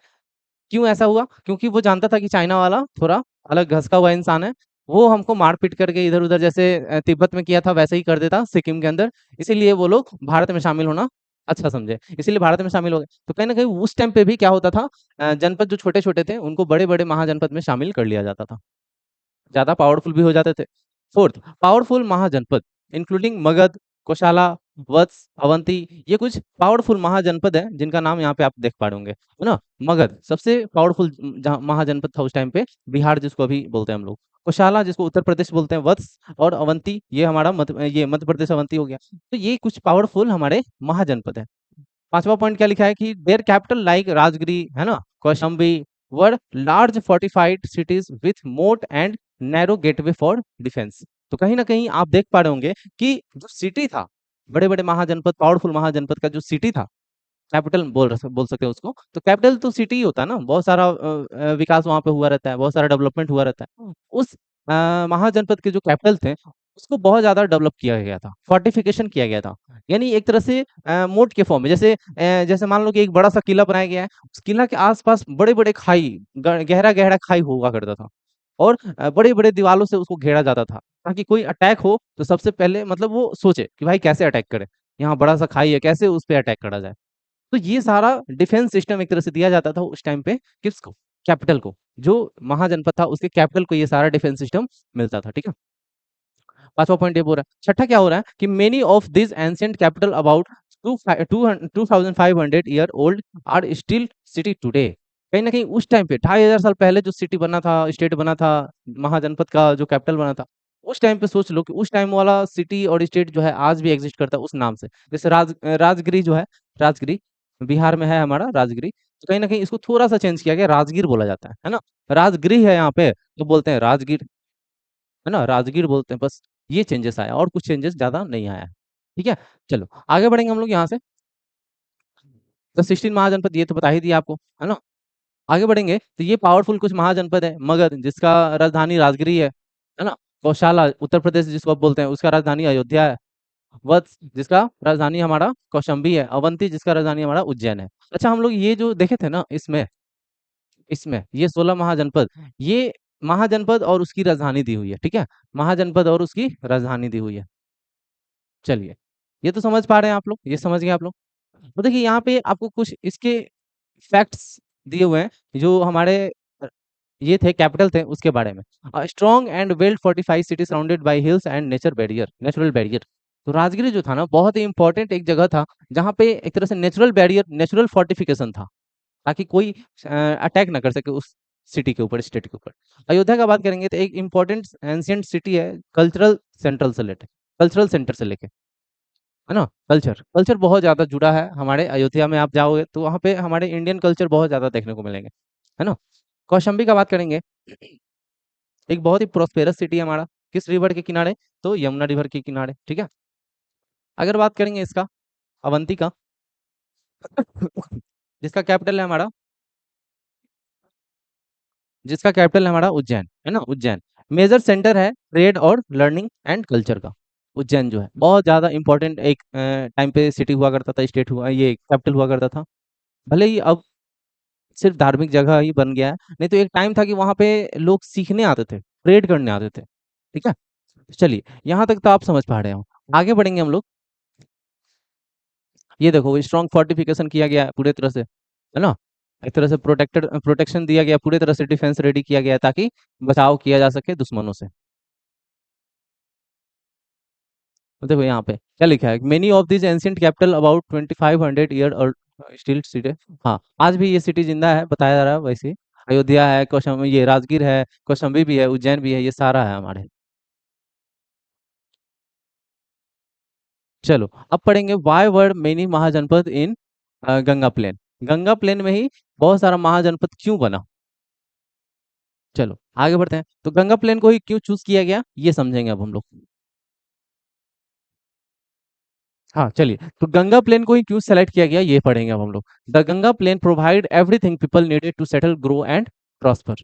क्यों ऐसा हुआ? क्योंकि वो जानता था कि चाइना वाला थोड़ा अलग घसका हुआ इंसान है। वो हमको मार-पीट करके इधर-उधर जैसे तिब्बत में किया था वैसे ही कर देता सिक्किम के अंदर। इसीलिए वो लोग भारत में शामिल होना अच्छा समझे, इसीलिए भारत में शामिल हो गए। तो कहीं न कहीं उस टाइम पे भी क्या होता था जनपद जो छोटे-छोटे थे उनको बड़े-बड़े महाजनपद में शामिल कर लिया जाता था। ज़्यादा पावरफुल भी हो जाते थे। 4th पावरफुल महाजनपद इंक्लूडिंग मगध, कोशाला, वत्स, अवंती ये कुछ पावरफुल महाजनपद हैं जिनका नाम यहाँ पे आप देख पा रहे होंगे, है ना? मगध सबसे पावरफुल जहाँ महाजनपद था उस टाइम पे, बिहार जिसको अभी बोलते हैं हम लोग। कोशाला जिसको उत्तर प्रदेश बोलते हैं, वत्स और अवंती ये हमारा ये मध्य प्रदेश अवंती हो गया। तो ये कुछ पावरफुल हमारे महाजनपद हैं। 5वां पॉइंट क्या लिखा है कि देयर कैपिटल लाइक राजगिरी, है ना? कौशाम्बी वर लार्ज फोर्टिफाइड सिटीज विथ मोट and narrow gateway for defence. तो कहीं न कहीं आप देख पा रहे होंगे कि जो सिटी था, बड़े-बड़े महाजनपद, पावरफुल महाजनपद का जो सिटी था, कैपिटल बोल सकते हैं उसको। तो कैपिटल तो सिटी ही होता है ना, बहुत सारा विकास वहाँ पे हुआ रहता है, बहुत सारा डेवलपमेंट हुआ रहता है। उस महाजनपद के जो कैपिटल थे, उसको बहुत ज़्यादा डेवलप किया गया था, फोर्टिफिकेशन किया गया था। यानी एक तरह से मोट के फॉर्म में जैसे मान लो कि एक बड़ा-सा किला बनाया गया है, उस किला के आस-पास बड़े-बड़े खाई, गहरा-गहरा खाई हुआ करता था और बड़े-बड़े दीवालों से उसको घेरा जाता था, ताकि कोई अटैक हो तो सबसे पहले मतलब वो सोचे कि भाई कैसे अटैक करें? यहाँ बड़ा-सा खाई है, कैसे उस पे अटैक करा जाए? तो ये सारा डिफेंस सिस्टम एक तरह से दिया जाता था उस टाइम पे किसको? कैपिटल को। जो महाजनपद था उसके कैपिटल को ये सारा डिफेंस सिस्टम मिलता था, ठीक है? 5वां पॉइंट ये बोल रहा है। छठा क्या हो रहा है कि many of this ancient capital about 2500 year old are still city today. कहीं न कहीं उस टाइम पे 2500 साल पहले जो सिटी बना था, स्टेट बना था, महाजनपद का जो कैपिटल बना था, उस टाइम पे सोच लो कि उस टाइम वाला सिटी और स्टेट जो है आज भी एक्जिस्ट करता है उस नाम से। जैसे राजगिरी जो है, राजगिरी बिहार में है हमारा राजगिरी। तो कहीं न कहीं इसको थोड़ा-सा चेंज किया गया, राजगीर बोला जाता है ना? राजगिरी है यहाँ पे, तो बोलते हैं राजगीर। है ना? राजगीर बोलते हैं बस ये चेंजेस आया और कुछ चेंजेस ज़्यादा नहीं आया है। ठीक है? चलो आगे बढ़ेंगे हम लोग यहाँ से। तो 16 महाजनपद ये तो बता ही दिया आपको, है ना? आगे बढ़ेंगे तो ये पावरफुल कुछ महाजनपद है। मगध जिसका राजधानी राजगिरी है ना? कौशाला उत्तर प्रदेश जिसको आप बोलते हैं उसका राजधानी अयोध्या है। वत्स जिसका राजधानी हमारा कौशंबी है। अवंती जिसका राजधानी हमारा उज्जैन है। अच्छा हम लोग ये जो देखे थे ना इसमें ये 16 महाजनपद, ये महाजनपद और उसकी राजधानी दी हुई है, ठीक है? महाजनपद और उसकी राजधानी दी हुई है। चलिए, ये तो समझ पा रहे हैं आप लोग, ये समझ गए आप लोग। तो देखिए यहाँ पे आपको कुछ इसके फैक्ट्स दिए हुए हैं, जो हमारे अ, ये थे कैपिटल थे उसके बारे में। Strong and well fortified city surrounded by hills and natural barrier. तो राजगिरी जो था ना बहुत ही इम्पोर्टेंट एक जगह था, जहाँ पे एक तरह से नेचुरल फोर्टिफिकेशन था, ताकि कोई अटैक ना कर सके उस सिटी के ऊपर, स्टेट के ऊपर। अयोध्या का बात करेंगे तो एक इम्पोर्टेंट एंशिएंट सिटी है, कल्चरल सेंटर से लेके। है ना? कल्चर बहुत ज़्यादा जुड़ा है हमारे अयोध्या में आप जाओगे तो वहाँ पे हमारे इंडियन कल्चर बहुत ज़्यादा देखने को मिलेंगे, है ना? कौशाम्बी का बात करेंगे, एक बहुत ही प्रॉस्पेरस सिटी है हमारा, किस रिवर के किनारे? तो यमुना रिवर के किनारे, ठीक है? अगर बात करेंगे इसका अवंती का जिसका कैपिटल है हमारा उज्जैन, है ना? उज्जैन। मेजर सेंटर है ट्रेड और लर्निंग एंड कल्चर का, उज्जैन जो है। बहुत ज़्यादा इम्पोर्टेंट एक टाइम पे सिटी हुआ करता था, स्टेट हुआ ये कैपिटल हुआ करता था। भले ही अब सिर्फ धार्मिक जगह ही बन गया है, नहीं तो एक टाइम था कि वहाँ पे लोग सीखने आते थे, ट्रेड करने आते थे, ठीक है? चलिए, यहाँ तक तो आप समझ पा रहे हो। आगे बढ़ेंगे हम लोग, ये देखो स्ट्रॉन्ग फोर्टिफिकेशन किया गया है पूरे तरह से, है ना? एक तरह से प्रोटेक्शन दिया गया, पूरे तरह से डिफेंस रेडी किया गया है ताकि बचाव किया जा सके दुश्मनों से। तो देखो यहाँ पे क्या लिखा है, many of this ancient capital about 2500 year old still city. हाँ, आज भी ये सिटी जिंदा है बताया जा रहा है वैसे ही। अयोध्या है, ये राजगीर है, कौशाम्बी भी है, उज्जैन भी है, ये सारा है हमारे। चलो अब पढ़ेंगे why were many mahajanapada in Ganga plain. Ganga plain में ही बहुत सारा महाजनपद क्यों बना? चलो आगे बढ़ते हैं। तो गंगा प्लेन को ही क्यों चूज किया गया ये समझेंगे अब हम लोग। हाँ, चलिए, तो गंगा प्लेन को ही क्यों सेलेक्ट किया गया ये पढ़ेंगे अब हम लोग। The Ganga plain provide everything people needed to settle, grow and prosper.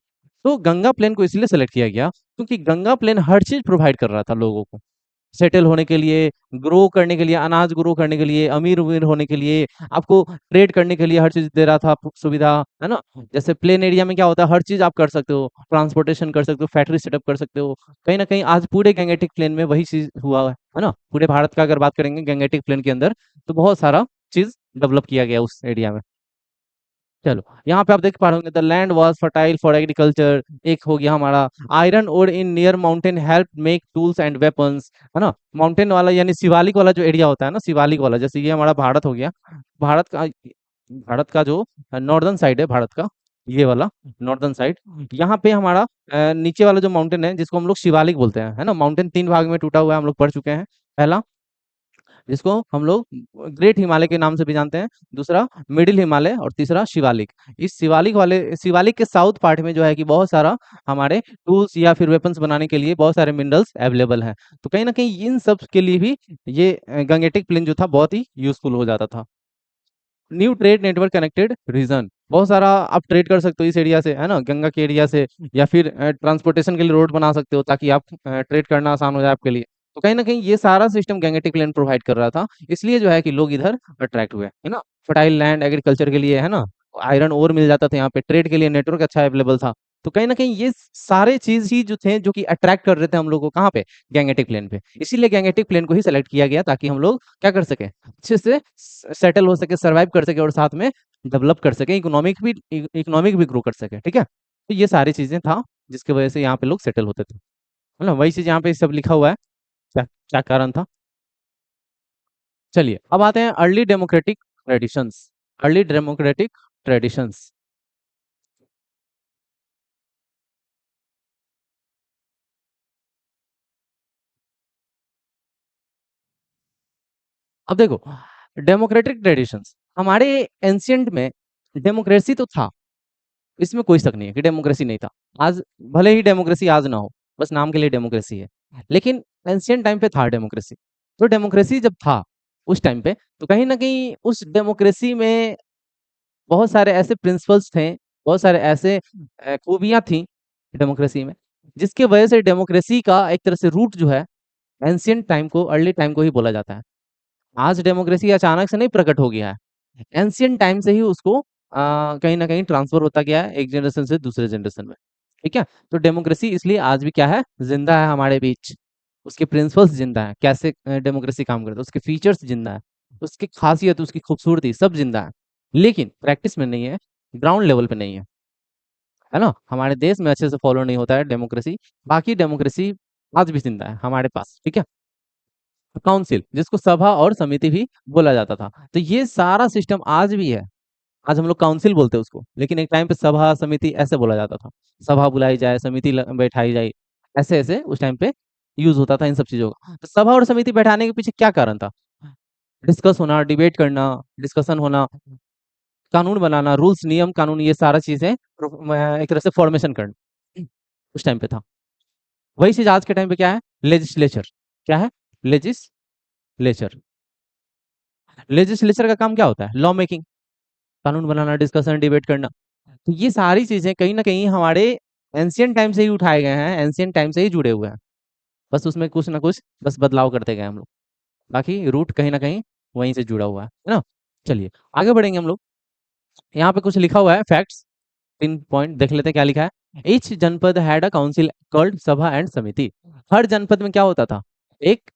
तो गंगा प्लेन को इसलिए सेलेक्ट किया गया क्योंकि गंगा प्लेन हर चीज प्रोवाइड कर रहा था लोगों को, सेटल होने के लिए, ग्रो करने के लिए, अनाज ग्रो करने के लिए, अमीर-उमीर होने के लिए, आपको ट्रेड करने के लिए हर चीज़ दे रहा था सुविधा, है ना? जैसे प्लेन एरिया में क्या होता है, हर चीज़ आप कर सकते हो, ट्रांसपोर्टेशन कर सकते हो, फैक्ट्री सेटअप कर सकते हो। कहीं न कहीं आज पूरे गैंगेटिक प्लेन में वही चीज़ हुआ है ना? पूरे भारत का अगर बात करेंगे गैंगेटिक प्लेन के अंदर, तो बहुत सारा चीज़ डेवलप किया गया उस एरिया में। चलो, यहाँ पे आप देख पा रहे होंगे the land was fertile for agriculture, एक हो गया हमारा iron ore in near mountain help make tools and weapons, है ना? माउंटेन वाला यानी शिवालिक वाला जो एरिया होता है ना, शिवालिक वाला, जैसे ये हमारा भारत हो गया, भारत का जो नॉर्दर्न साइड है भारत का, ये वाला नॉर्दर्न साइड, यहाँ पे हमारा नीचे वाला जो माउंटेन है जिसको हम लोग शिवालिक बोलते हैं, है ना? माउंटेन 3 भाग में टूटा हुआ है, हम लोग पढ़ चुके हैं। पहला जिसको हम लोग ग्रेट हिमालय के नाम से भी जानते हैं, दूसरा मिडिल हिमालय और तीसरा शिवालिक। इस शिवालिक के साउथ पार्ट में जो है कि बहुत सारा हमारे टूल्स या फिर वेपन्स बनाने के लिए बहुत सारे मिनरल्स अवेलेबल हैं। तो कहीं न कहीं इन सब के लिए भी ये गंगेटिक प्लेन जो था बहुत ही यूज़फुल हो जाता था। New trade network connected region, बहुत सारा आप ट्रेड कर सकते हो इस एरिया से, है ना? गंगा के एरिया से, या फिर ट्रांसपोर्टेशन के लिए रोड बना सकते हो ताकि आप ट्रेड करना आसान हो जाए आपके लिए। तो कहीं न कहीं ये सारा सिस्टम गैंगेटिक प्लेन प्रोवाइड कर रहा था, इसलिए जो है कि लोग इधर अट्रैक्ट हुए, है ना? फर्टाइल लैंड एग्रीकल्चर के लिए, है ना? आयरन ओर मिल जाता था यहाँ पे, ट्रेड के लिए नेटवर्क अच्छा अवेलेबल था। तो कहीं न कहीं ये सारे चीज़ ही जो थे, जो कि अट्रैक्ट कर रहे थे हम लोग को कहाँ पे? गैंगेटिक प्लेन पे। इसीलिए गैंगेटिक प्लेन को ही सेलेक्ट किया गया ताकि हम लोग क्या कर सकें? अच्छे से सेटल हो सके, सर्वाइव कर सके और साथ में डेवलप कर सके, इकोनॉमिक भी ग्रो कर सके, ठीक है? तो ये सारी चीज़ें था जिसकी वजह से यहाँ पे लोग सेटल होते थे, है ना? वही चीज़ यहाँ पे सब लिखा हुआ है, क्या क्या कारण था? चलिए, अब आते हैं अर्ली डेमोक्रेटिक ट्रेडिशंस। अब देखो, डेमोक्रेटिक ट्रेडिशंस हमारे एंशिएंट में डेमोक्रेसी तो था, इसमें कोई शक नहीं है कि डेमोक्रेसी नहीं था। आज भले ही डेमोक्रेसी आज ना हो, बस नाम के लिए डेमोक्रेसी है। लेकिन एंशिएंट टाइम पे था डेमोक्रेसी। तो डेमोक्रेसी जब था उस टाइम पे, तो कहीं न कहीं उस डेमोक्रेसी में बहुत सारे ऐसे प्रिंसिपल्स थे, बहुत सारे ऐसे खूबियाँ थी डेमोक्रेसी में, जिसकी वजह से डेमोक्रेसी का एक तरह से रूट जो है, एंशिएंट टाइम को, अर्ली टाइम को ही बोला जाता है। आज डेमोक्रेसी अचानक से नहीं प्रकट हो गया है। एंशिएंट टाइम से ही उसको कहीं न कहीं ट्रांसफ़र होता गया है एक जनरेशन से दूसरे जनरेशन में, ठीक है? तो डेमोक्रेसी इसलिए आज भी क्या है, ज़िंदा है हमारे बीच। उसके प्रिंसिपल्स ज़िंदा हैं, कैसे डेमोक्रेसी काम करता है, उसके फीचर्स ज़िंदा हैं, उसकी ख़ासियत, उसकी खूबसूरती सब ज़िंदा है। लेकिन प्रैक्टिस में नहीं है, ग्राउंड लेवल पे नहीं है ना? हमारे देश में अच्छे से फॉलो नहीं होता है डेमोक्रेसी, बाकी डेमोक्रेसी आज भी ज़िंदा है हमारे पास, ठीक है? काउंसिल जिसको सभा और समिति भी बोला जाता था। तो ये सारा सिस्टम आज भी है। आज हम लोग काउंसिल बोलते हैं उसको, लेकिन एक टाइम पे सभा, समिति ऐसे बोला जाता था। सभा बुलाई जाए, समिति बैठाई जाए, ऐसे-ऐसे उस टाइम पे यूज़ होता था इन सब चीज़ों का। तो सभा और समिति बैठाने के पीछे क्या कारण था? डिस्कस होना, डिबेट करना, डिस्कशन होना, कानून बनाना, रूल्स, नियम, कानून, ये सारा चीज़ें एक तरह से फॉर्मेशन करना, उस टाइम पे था। वही चीज़ आज के टाइम पे क्या है? लेजिस्लेचर। क्या है? लेजिस्लेचर। लेजिस्लेचर का काम क्या होता है? लॉ मेकिंग, कानून बनाना, डिस्कशन, डिबेट करना। तो ये सारी चीज़ें कहीं न कहीं हमारे एंशिएंट टाइम से ही उठाए गए हैं, एंशिएंट टाइम से ही जुड़े हुए हैं। बस उसमें कुछ न कुछ बस बदलाव करते गए हम लोग। बाकी रूट कहीं न कहीं वहीं से जुड़ा हुआ है ना? चलिए, आगे बढ़ेंगे हम लोग। यहाँ पे कुछ लिखा हुआ है फैक्ट्स, 3 पॉइंट देख लेते हैं क्या लिखा है। ईच जनपद हैड अ काउंसिल कॉल्ड सभा एंड समिति। हर जनपद में क्या होता था? एक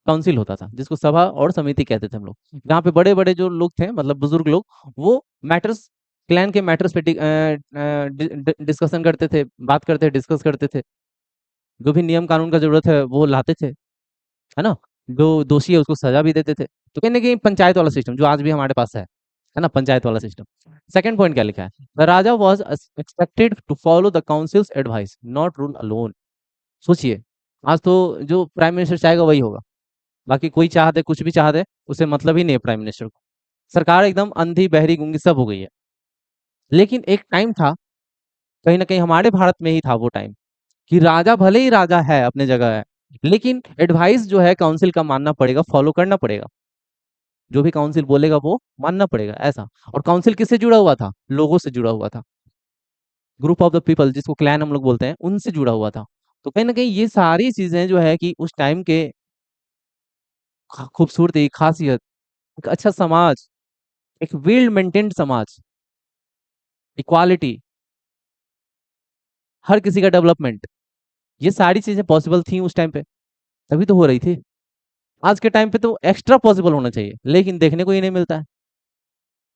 काउंसिल होता था, जिसको सभा और समिति कहते थे हम लोग। जहाँ पे बड़े-बड़े जो लोग थे, मतलब बुजुर्ग लोग, वो मैटर्स, क्लैन के मैटर्स पे डिस्कशन करते थे, बात करते, डिस्कस करते थे। जो भी नियम कानून का ज़रूरत है, वो लाते थे, है ना? जो दोषी है उसको सज़ा भी देते थे। तो कहीं न कहीं पंचायत वाला सिस्टम जो आज भी हमारे पास है ना? पंचायत वाला सिस्टम। सेकंड पॉइंट क्या लिखा है? The raja was expected to follow the council's advice, not rule alone. सोचिए, आज तो जो प्राइम मिनिस्टर चाहेगा वही होगा। बाकी कोई चाह दे, कुछ भी चाह दे, उसे मतलब ही नहीं है प्राइम मिनिस्टर को। सरकार एकदम अंधी, बहरी, गूंगी सब हो गई है। लेकिन एक टाइम था, कहीं न कहीं हमारे भारत में ही था वो टाइम, कि राजा भले ही राजा है, अपने जगह है, लेकिन एडवाइस जो है काउंसिल का मानना पड़ेगा, फॉलो करना पड़ेगा। जो भी काउंसिल बोलेगा वो मानना पड़ेगा, ऐसा। और काउंसिल किससे जुड़ा हुआ था? लोगों से जुड़ा हुआ था, ग्रुप ऑफ द पीपल, जिसको क्लैन हम लोग बोलते हैं, उनसे जुड़ा हुआ था। तो कहीं ना कहीं ये सारी चीजें जो है कि उस टाइम के खूबसूरती, खासियत, एक अच्छा समाज, एक वेल मेंटेन्ड समाज, इक्वालिटी, हर किसी का डेवलपमेंट, ये सारी चीजें पॉसिबल थी उस टाइम पे, तभी तो हो रही थी। आज के टाइम पे तो एक्स्ट्रा पॉसिबल होना चाहिए, लेकिन देखने को ही नहीं मिलता है।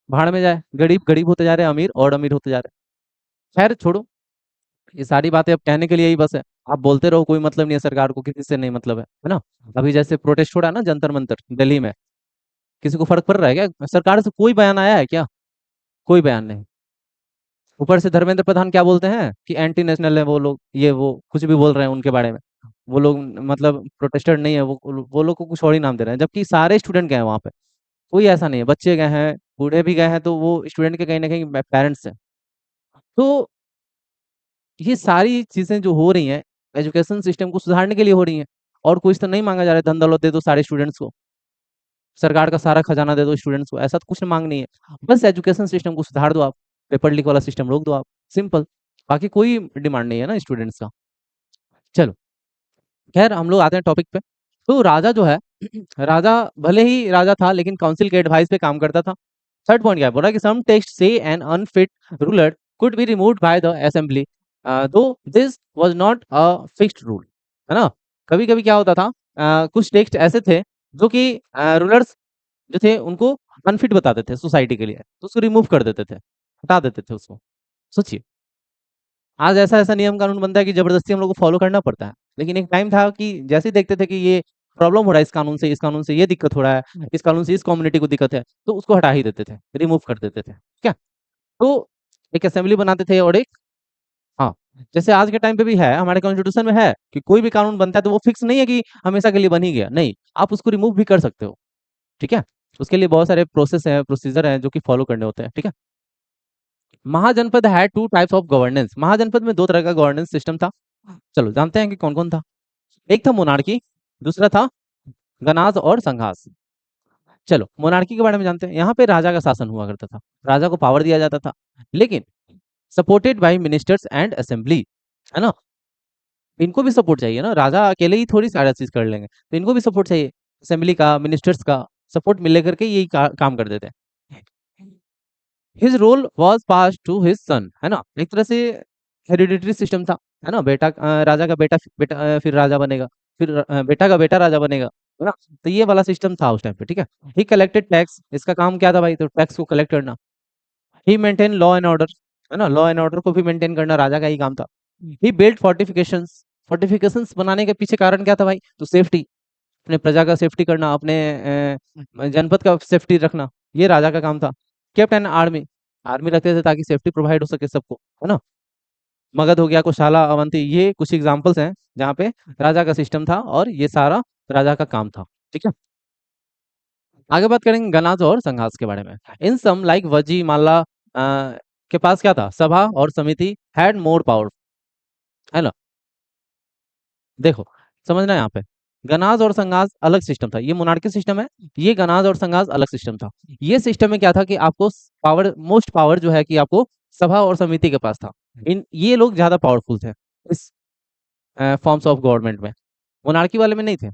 भाड़ में जाए, गरीब गरीब होते जा रहे हैं, अमीर और अमीर होते जा रहे हैं। खैर छोड़ो, ये सारी बातें अब कहने के लिए ही बस है। आप बोलते रहो, कोई मतलब नहीं है सरकार को, किसी से नहीं मतलब है ना। अभी जैसे प्रोटेस्ट हो रहा है ना जंतर मंतर दिल्ली में, किसी को फर्क पड़ रहा है क्या? सरकार से कोई बयान आया है क्या? कोई बयान नहीं। ऊपर से धर्मेंद्र प्रधान क्या बोलते हैं कि एंटी नेशनल है वो लोग, ये वो कुछ भी बोल रहे हैं उनके बारे में। वो लोग मतलब प्रोटेस्टर नहीं है, वो लोग को कुछ और ही नाम दे रहे हैं, जबकि सारे स्टूडेंट गए हैं वहां पे। कोई ऐसा नहीं है, बच्चे गए हैं, बूढ़े भी गए हैं, तो वो स्टूडेंट के कहीं ना कहीं पेरेंट्स हैं। तो ये सारी चीजें जो हो रही हैं, एजुकेशन सिस्टम को सुधारने के लिए हो रही हैं। और कुछ तो नहीं मांगा जा रहा है, धन दौलत दे दो सारे स्टूडेंट्स को, सरकार का सारा खजाना दे दो स्टूडेंट्स को, ऐसा तो कुछ मांग नहीं है। बस एजुकेशन सिस्टम को सुधार दो आप, पेपर लीक वाला सिस्टम रोक दो आप, सिंपल। बाकी कोई डिमांड नहीं है ना स्टूडेंट्स का। चलो, खैर हम लोग आते हैं टॉपिक पे। तो राजा जो है, राजा भले ही राजा था, लेकिन काउंसिल के एडवाइस पे काम करता था। थर्ड पॉइंट क्या है, बोला कि सम टेक्स्ट से an unfit ruler could be removed by the assembly, though this was not a fixed rule, है ना। कभी कभी क्या होता था, कुछ टेक्स्ट ऐसे थे जो कि रूलर्स जो थे उनको अनफिट बताते थे सोसाइटी के लिए, तो उसको रिमूव कर देते थे, हटा देते थे उसको। सोचिए, आज ऐसा ऐसा नियम कानून बनता है कि जबरदस्ती हम लोग को फॉलो करना पड़ता है। लेकिन एक टाइम था कि जैसे ही देखते थे कि ये प्रॉब्लम हो रहा है, इस कानून से, इस कानून से ये दिक्कत हो रहा है, इस कानून से इस कम्युनिटी को दिक्कत है, तो उसको हटा ही देते थे, रिमूव कर देते थे, क्या। तो एक असेंबली बनाते थे और एक, हाँ, जैसे आज के टाइम पे भी है, हमारे कॉन्स्टिट्यूशन में है कि कोई भी कानून बनता है तो वो फिक्स नहीं है कि हमेशा के लिए बन ही गया, नहीं, आप उसको रिमूव भी कर सकते हो, ठीक है। उसके लिए बहुत सारे प्रोसेस है, प्रोसीजर है जो कि फॉलो करने होते हैं, ठीक है। महाजनपद है टू टाइप्स ऑफ गवर्नेंस, महाजनपद में दो तरह का गवर्नेंस सिस्टम था। चलो जानते हैं कि कौन कौन था। एक था मोनार्की, दूसरा था गणाज और संघास। चलो मोनार्की के बारे में जानते हैं। यहाँ पे राजा का शासन हुआ करता था, राजा को पावर दिया जाता था, लेकिन supported by ministers and assembly, है ना। इनको भी सपोर्ट चाहिए ना, राजा अकेले ही थोड़ी सारा चीज कर लेंगे, तो इनको भी सपोर्ट चाहिए, असेंबली का, मिनिस्टर्स का सपोर्ट मिल लेकर के यही काम कर देते हैं। His role was pass to his son, है ना, एक तरह से हेरिडिटरी सिस्टम था, है ना। बेटा राजा का बेटा बेटा फिर राजा बनेगा, फिर बेटा का बेटा राजा बनेगा, है ना। तो ये वाला सिस्टम था उस टाइम पे, ठीक है। ही कलेक्टेड टैक्स, इसका काम क्या था भाई, तो टैक्स को कलेक्ट करना। ही मेंटेन लॉ एंड ऑर्डर, है ना, लॉ एंड ऑर्डर को भी मेंटेन करना राजा का ही काम था। ही बिल्ड फोर्टिफिकेशंस, फोर्टिफिकेशंस बनाने के पीछे कारण क्या था भाई, तो सेफ्टी, अपने प्रजा का सेफ्टी करना, अपने जनपद का सेफ्टी रखना, ये राजा का काम था। केप्ट एन आर्मी, आर्मी रखते थे ताकि सेफ्टी प्रोवाइड हो सके सबको, है ना। मगध हो गया, कुशाला, अवंती, ये कुछ एग्जांपल्स हैं जहाँ पे राजा का सिस्टम था और ये सारा राजा का काम था, ठीक है। आगे बात करेंगे गणाज और संघास के बारे में। इन सम लाइक वजी माला के पास क्या था, सभा और समिति हैड मोर पावर, है ना। देखो, समझना यहाँ पे, गनाज और संगाज अलग सिस्टम था, ये मोनार्की सिस्टम है, ये गनाज और संगाज अलग सिस्टम था। ये सिस्टम में क्या था कि आपको पावर, मोस्ट पावर जो है कि आपको सभा और समिति के पास था। इन ये लोग ज्यादा पावरफुल थे इस फॉर्म्स ऑफ गवर्नमेंट में, मोनार्की वाले में नहीं थे।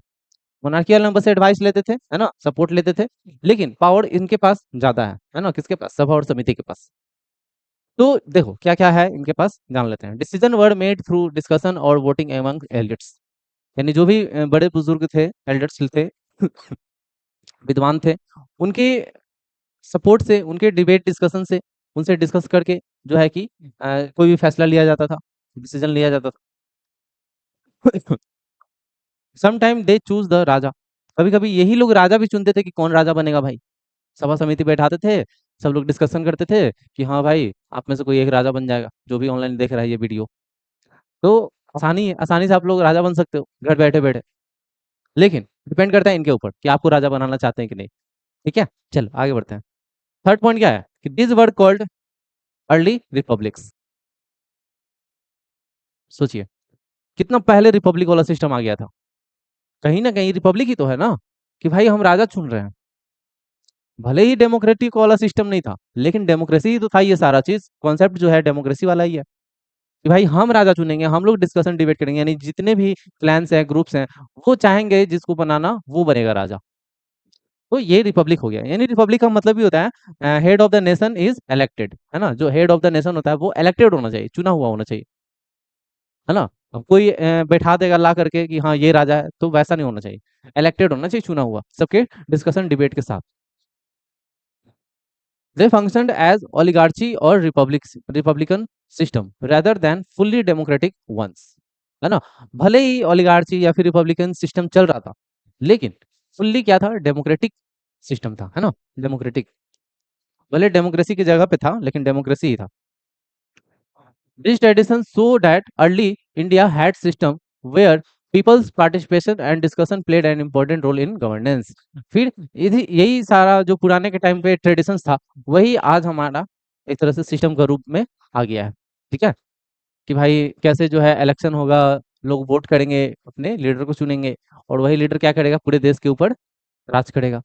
मोनार्की वाले में बस एडवाइस लेते थे, है ना, सपोर्ट लेते थे, लेकिन पावर इनके पास ज्यादा है ना, किसके पास, सभा और समिति के पास। तो देखो क्या क्या है इनके पास, जान लेते हैं। Decision were made through discussion और वोटिंग एमंग एलिट्स, यानी जो भी बड़े बुजुर्ग थे, एल्डर्स थे, विद्वान थे, उनके सपोर्ट से, उनके डिबेट डिस्कशन से, उनसे डिस्कस करके जो है कि कोई भी फैसला लिया जाता था, डिसीजन लिया जाता था। Some time they choose the raja, कभी कभी यही लोग राजा भी चुनते थे कि कौन राजा बनेगा भाई। सभा समिति बैठाते थे, सब लोग डिस्कशन करते थे कि हाँ भाई आप में से कोई एक राजा बन जाएगा, जो भी ऑनलाइन देख रहा है ये वीडियो। तो आसानी है, आसानी से आप लोग राजा बन सकते हो घर बैठे बैठे, लेकिन डिपेंड करता है इनके ऊपर कि आपको राजा बनाना चाहते हैं कि नहीं, ठीक है। चलो आगे बढ़ते हैं। थर्ड पॉइंट क्या है कि this word called early republics. सोचिए, कितना पहले रिपब्लिक वाला सिस्टम आ गया था। कहीं ना कहीं रिपब्लिक ही तो है ना, कि भाई हम राजा चुन रहे हैं, भले ही डेमोक्रेटिक वाला सिस्टम नहीं था, लेकिन डेमोक्रेसी ही तो था, ये सारा चीज़ कॉन्सेप्ट जो है डेमोक्रेसी वाला ही है, कि भाई हम राजा चुनेंगे, हम लोग डिस्कशन डिबेट करेंगे, यानी जितने भी क्लैन्स हैं, ग्रुप्स हैं, वो चाहेंगे जिसको बनाना वो बनेगा राजा। तो ये रिपब्लिक हो गया, यानी रिपब्लिक का मतलब ही होता है head of the nation is elected, है ना? जो हेड ऑफ द नेशन होता है वो इलेक्टेड होना चाहिए, चुना हुआ होना चाहिए, है ना? अब कोई बैठा देगा ला करके कि हाँ ये राजा है, तो वैसा नहीं होना चाहिए, इलेक्टेड होना चाहिए, चुना हुआ, सबके डिस्कशन डिबेट के साथ। They functioned as oligarchy or republican system rather than fully democratic ones, है ना? भले ही ओलिगार्ची या फिर रिपब्लिकन सिस्टम चल रहा था, लेकिन फुल्ली क्या था, डेमोक्रेटिक सिस्टम था, है ना? डेमोक्रेटिक, भले डेमोक्रेसी की जगह पे था लेकिन डेमोक्रेसी ही था। This tradition show that early India had system where people's participation and discussion played an important role in governance। फिर यही यही सारा जो पुराने के टाइम पे ट्रेडिशंस था, वही आज हमारा एक तरह से सिस्टम का रूप में आ गया है। ठीक है, कि भाई कैसे जो है इलेक्शन होगा, लोग वोट करेंगे, अपने लीडर को चुनेंगे, और वही लीडर क्या करेगा, पूरे देश के ऊपर राज करेगा,